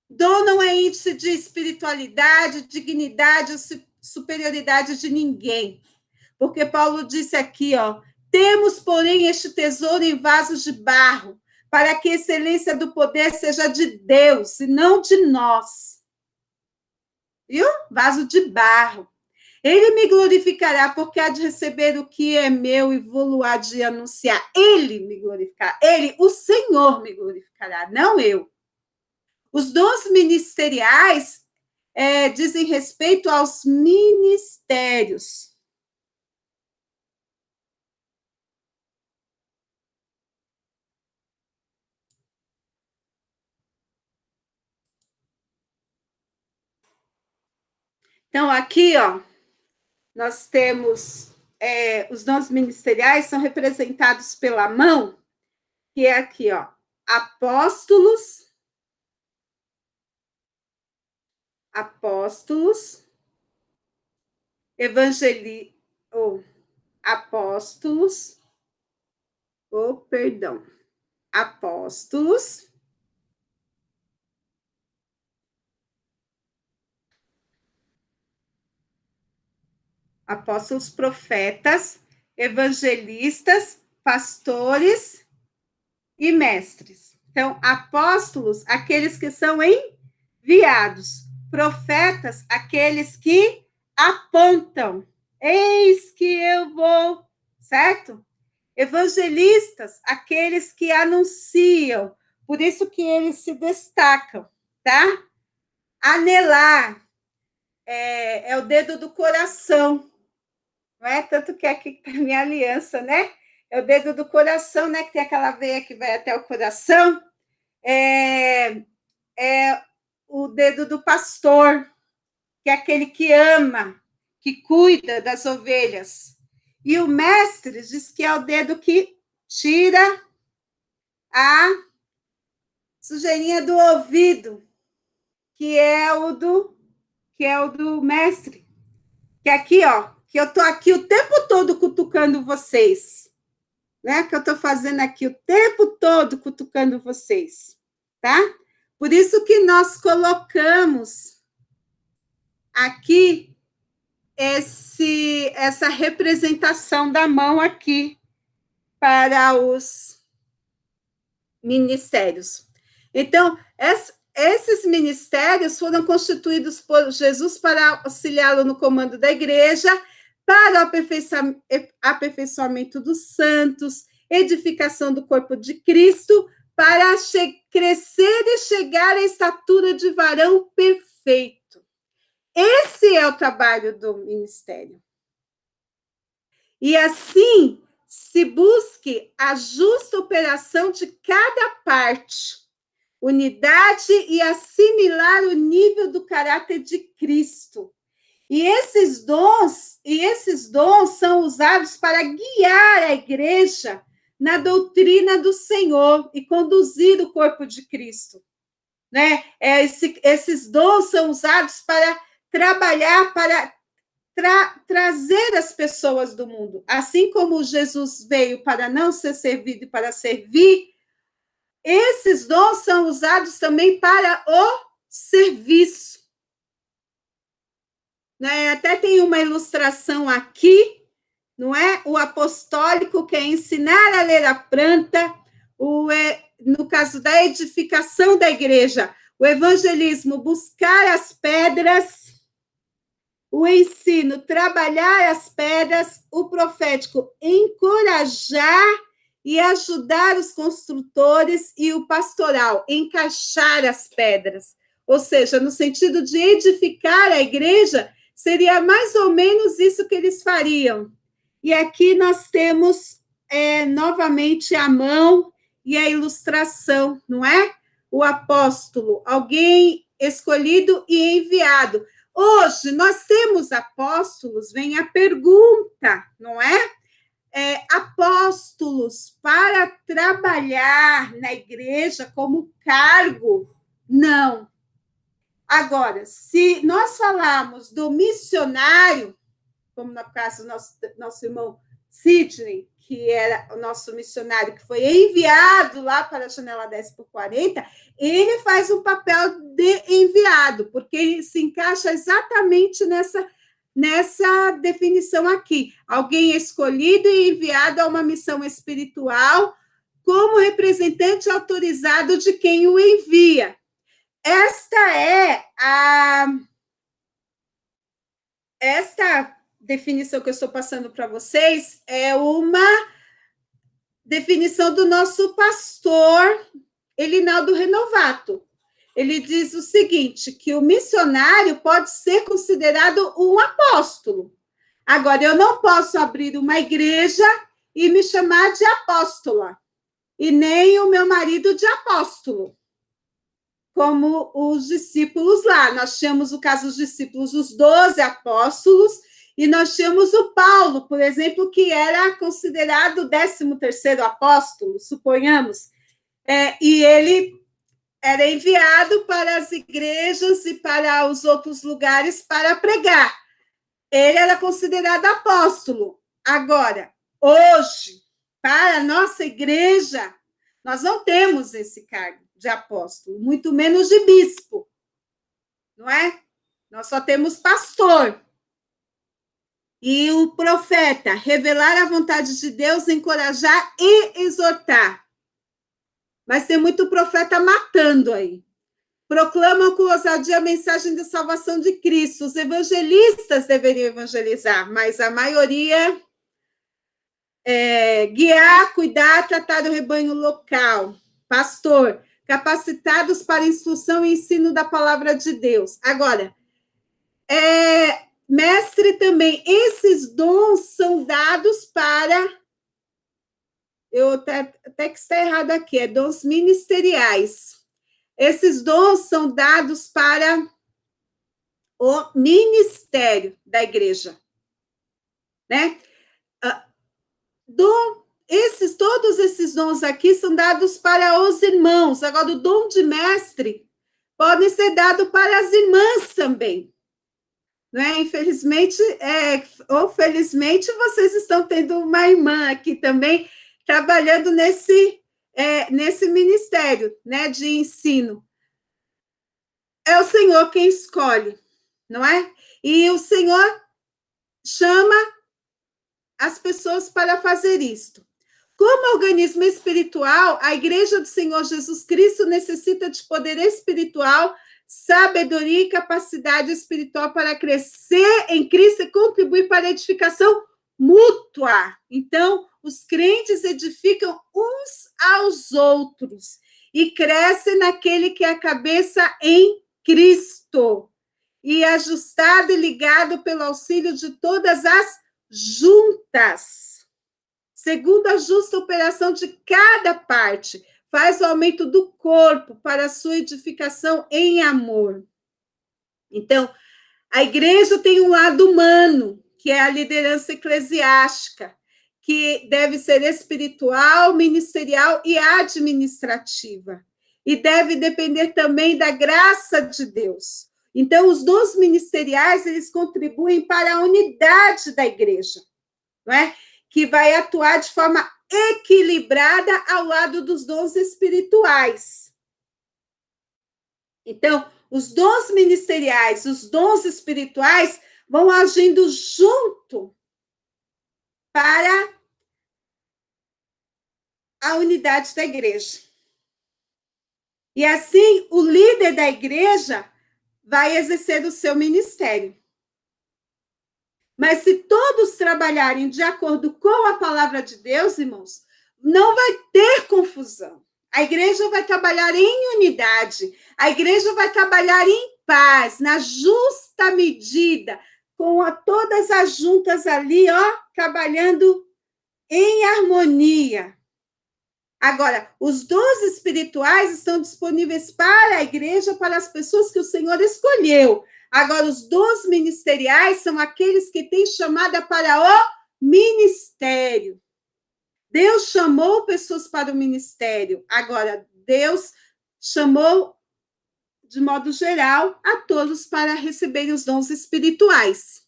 Dom não é índice de espiritualidade, dignidade ou superioridade de ninguém. Porque Paulo disse aqui, ó, temos, porém, este tesouro em vasos de barro, para que a excelência do poder seja de Deus e não de nós. Viu? Vaso de barro. Ele me glorificará, porque há de receber o que é meu e vou há de anunciar. Ele me glorificará. Ele, o Senhor, me glorificará, não eu. Os dons ministeriais dizem respeito aos ministérios. Então, aqui, ó, nós temos os dons ministeriais são representados pela mão, que é aqui, ó, apóstolos, apóstolos, profetas, evangelistas, pastores e mestres. Então, apóstolos, aqueles que são enviados, profetas, aqueles que apontam. Eis que eu vou, certo? Evangelistas, aqueles que anunciam, por isso que eles se destacam, tá? Anelar é o dedo do coração, não é? Tanto que aqui está a minha aliança, né? É o dedo do coração, né? Que tem aquela veia que vai até o coração. É o dedo do pastor, que é aquele que ama, que cuida das ovelhas. E o mestre diz que é o dedo que tira a sujeirinha do ouvido, que é o do mestre. Que aqui, ó, que eu tô aqui o tempo todo cutucando vocês, né? Que eu tô fazendo aqui o tempo todo cutucando vocês, tá? Por isso que nós colocamos aqui essa representação da mão aqui para os ministérios. Então, esses ministérios foram constituídos por Jesus para auxiliá-lo no comando da igreja, para o aperfeiçoamento dos santos, edificação do corpo de Cristo, para crescer e chegar à estatura de varão perfeito. Esse é o trabalho do ministério. E assim se busque a justa operação de cada parte, unidade e assimilar o nível do caráter de Cristo. E esses dons são usados para guiar a igreja na doutrina do Senhor e conduzir o corpo de Cristo, né? Esses dons são usados para trabalhar, para trazer as pessoas do mundo. Assim como Jesus veio para não ser servido e para servir, esses dons são usados também para o serviço. né? Até tem uma ilustração aqui, não é? O apostólico quer ensinar a ler a planta, no caso da edificação da igreja, o evangelismo, buscar as pedras, o ensino, trabalhar as pedras, o profético, encorajar e ajudar os construtores, e o pastoral, encaixar as pedras. Ou seja, no sentido de edificar a igreja, seria mais ou menos isso que eles fariam. E aqui nós temos novamente a mão e a ilustração, não é? O apóstolo, alguém escolhido e enviado. Hoje nós temos apóstolos, vem a pergunta, não é? Apóstolos para trabalhar na igreja como cargo? Não. Agora, se nós falarmos do missionário, como no caso do nosso irmão Sidney, que era o nosso missionário que foi enviado lá para a janela 10x40, ele faz um papel de enviado, porque ele se encaixa exatamente nessa definição aqui. Alguém escolhido e enviado a uma missão espiritual como representante autorizado de quem o envia. Esta definição que eu estou passando para vocês é uma definição do nosso pastor Elinaldo Renovato. Ele diz o seguinte, que o missionário pode ser considerado um apóstolo. Agora, eu não posso abrir uma igreja e me chamar de apóstola, e nem o meu marido de apóstolo, como os discípulos lá. Nós tínhamos o caso dos discípulos, os 12 apóstolos, e nós tínhamos o Paulo, por exemplo, que era considerado o 13º apóstolo, suponhamos, e ele era enviado para as igrejas e para os outros lugares para pregar. Ele era considerado apóstolo. Agora, hoje, para a nossa igreja, nós não temos esse cargo de apóstolo, muito menos de bispo, não é? Nós só temos pastor. E o profeta, revelar a vontade de Deus, encorajar e exortar. Mas tem muito profeta matando aí. Proclamam com ousadia a mensagem de salvação de Cristo. Os evangelistas deveriam evangelizar, mas a maioria guiar, cuidar, tratar do rebanho local. Pastor, capacitados para instrução e ensino da palavra de Deus. Agora, mestre também, esses dons são dados para... Eu até que está errado aqui, dons ministeriais. Esses dons são dados para o ministério da igreja, né? Todos esses dons aqui são dados para os irmãos. Agora, o dom de mestre pode ser dado para as irmãs também. Né? Infelizmente, ou felizmente, vocês estão tendo uma irmã aqui também trabalhando nesse ministério, né, de ensino. É o Senhor quem escolhe, não é? E o Senhor chama as pessoas para fazer isto. Como organismo espiritual, a Igreja do Senhor Jesus Cristo necessita de poder espiritual, sabedoria e capacidade espiritual para crescer em Cristo e contribuir para a edificação mútua. Então, os crentes edificam uns aos outros e crescem naquele que é a cabeça em Cristo, e ajustado e ligado pelo auxílio de todas as juntas, segundo a justa operação de cada parte, faz o aumento do corpo para a sua edificação em amor. Então, a igreja tem um lado humano, que é a liderança eclesiástica, que deve ser espiritual, ministerial e administrativa. E deve depender também da graça de Deus. Então, os dons ministeriais, eles contribuem para a unidade da igreja, não é? Que vai atuar de forma equilibrada ao lado dos dons espirituais. Então, os dons ministeriais, os dons espirituais vão agindo junto para a unidade da igreja. E assim, o líder da igreja vai exercer o seu ministério. Mas se todos trabalharem de acordo com a palavra de Deus, irmãos, não vai ter confusão. A igreja vai trabalhar em unidade. A igreja vai trabalhar em paz, na justa medida, com todas as juntas ali, ó, trabalhando em harmonia. Agora, os dons espirituais estão disponíveis para a igreja, para as pessoas que o Senhor escolheu. Agora, os dons ministeriais são aqueles que têm chamada para o ministério. Deus chamou pessoas para o ministério. Agora, Deus chamou, de modo geral, a todos para receberem os dons espirituais,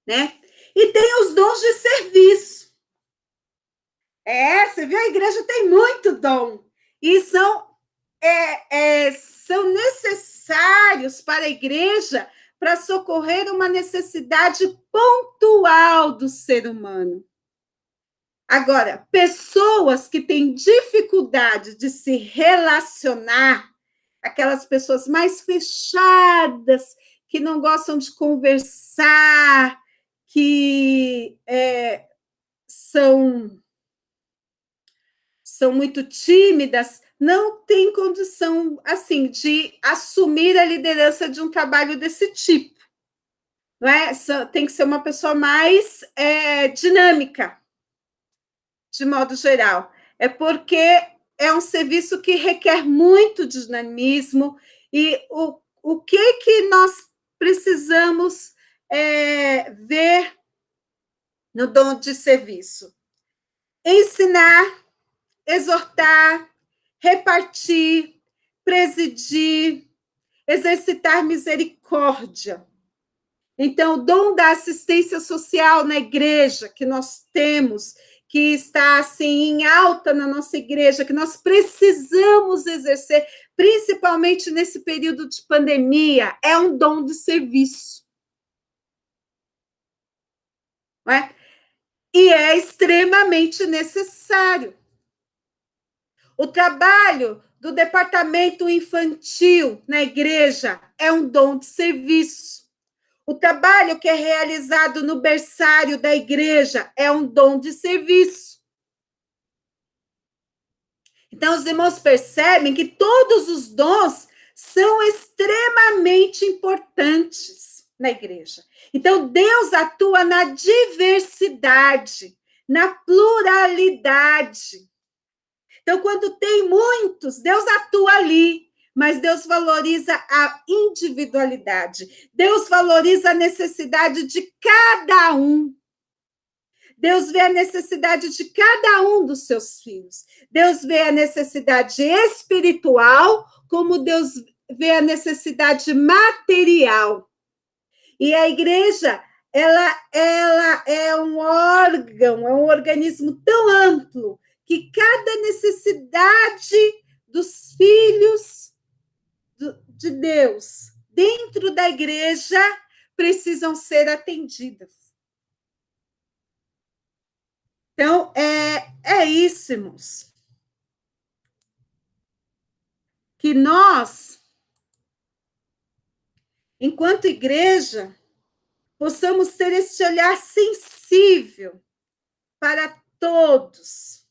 né? E tem os dons de serviço. Você viu? A igreja tem muito dom. E são necessários para a igreja para socorrer uma necessidade pontual do ser humano. Agora, pessoas que têm dificuldade de se relacionar, aquelas pessoas mais fechadas, que não gostam de conversar, que são muito tímidas, não têm condição, assim, de assumir a liderança de um trabalho desse tipo. Não é? Tem que ser uma pessoa mais dinâmica, de modo geral. É porque é um serviço que requer muito dinamismo e o que nós precisamos ver no dom de serviço? Ensinar, exortar, repartir, presidir, exercitar misericórdia. Então, o dom da assistência social na igreja que nós temos, que está assim em alta na nossa igreja, que nós precisamos exercer, principalmente nesse período de pandemia, é um dom de serviço. Não é? E é extremamente necessário. O trabalho do departamento infantil na igreja é um dom de serviço. O trabalho que é realizado no berçário da igreja é um dom de serviço. Então, os irmãos percebem que todos os dons são extremamente importantes na igreja. Então, Deus atua na diversidade, na pluralidade. Então, quando tem muitos, Deus atua ali, mas Deus valoriza a individualidade. Deus valoriza a necessidade de cada um. Deus vê a necessidade de cada um dos seus filhos. Deus vê a necessidade espiritual, como Deus vê a necessidade material. E a igreja, ela é um órgão, é um organismo tão amplo, que cada necessidade dos filhos de Deus dentro da igreja precisam ser atendidas. Então, é isso, irmãos. Que nós, enquanto igreja, possamos ter esse olhar sensível para todos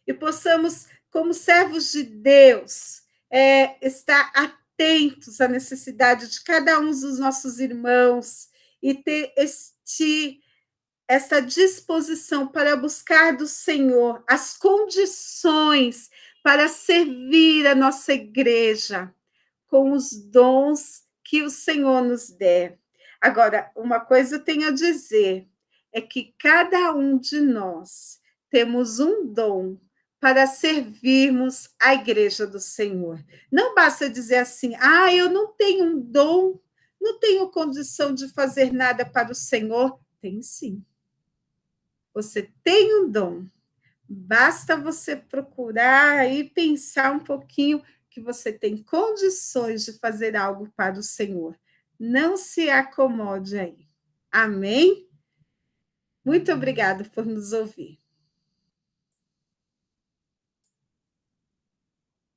e possamos, como servos de Deus, estar atentos à necessidade de cada um dos nossos irmãos e ter essa disposição para buscar do Senhor as condições para servir a nossa igreja com os dons que o Senhor nos der. Agora, uma coisa eu tenho a dizer, é que cada um de nós temos um dom para servirmos a igreja do Senhor. Não basta dizer assim, eu não tenho um dom, não tenho condição de fazer nada para o Senhor. Tem sim. Você tem um dom. Basta você procurar e pensar um pouquinho que você tem condições de fazer algo para o Senhor. Não se acomode aí. Amém? Muito obrigada por nos ouvir.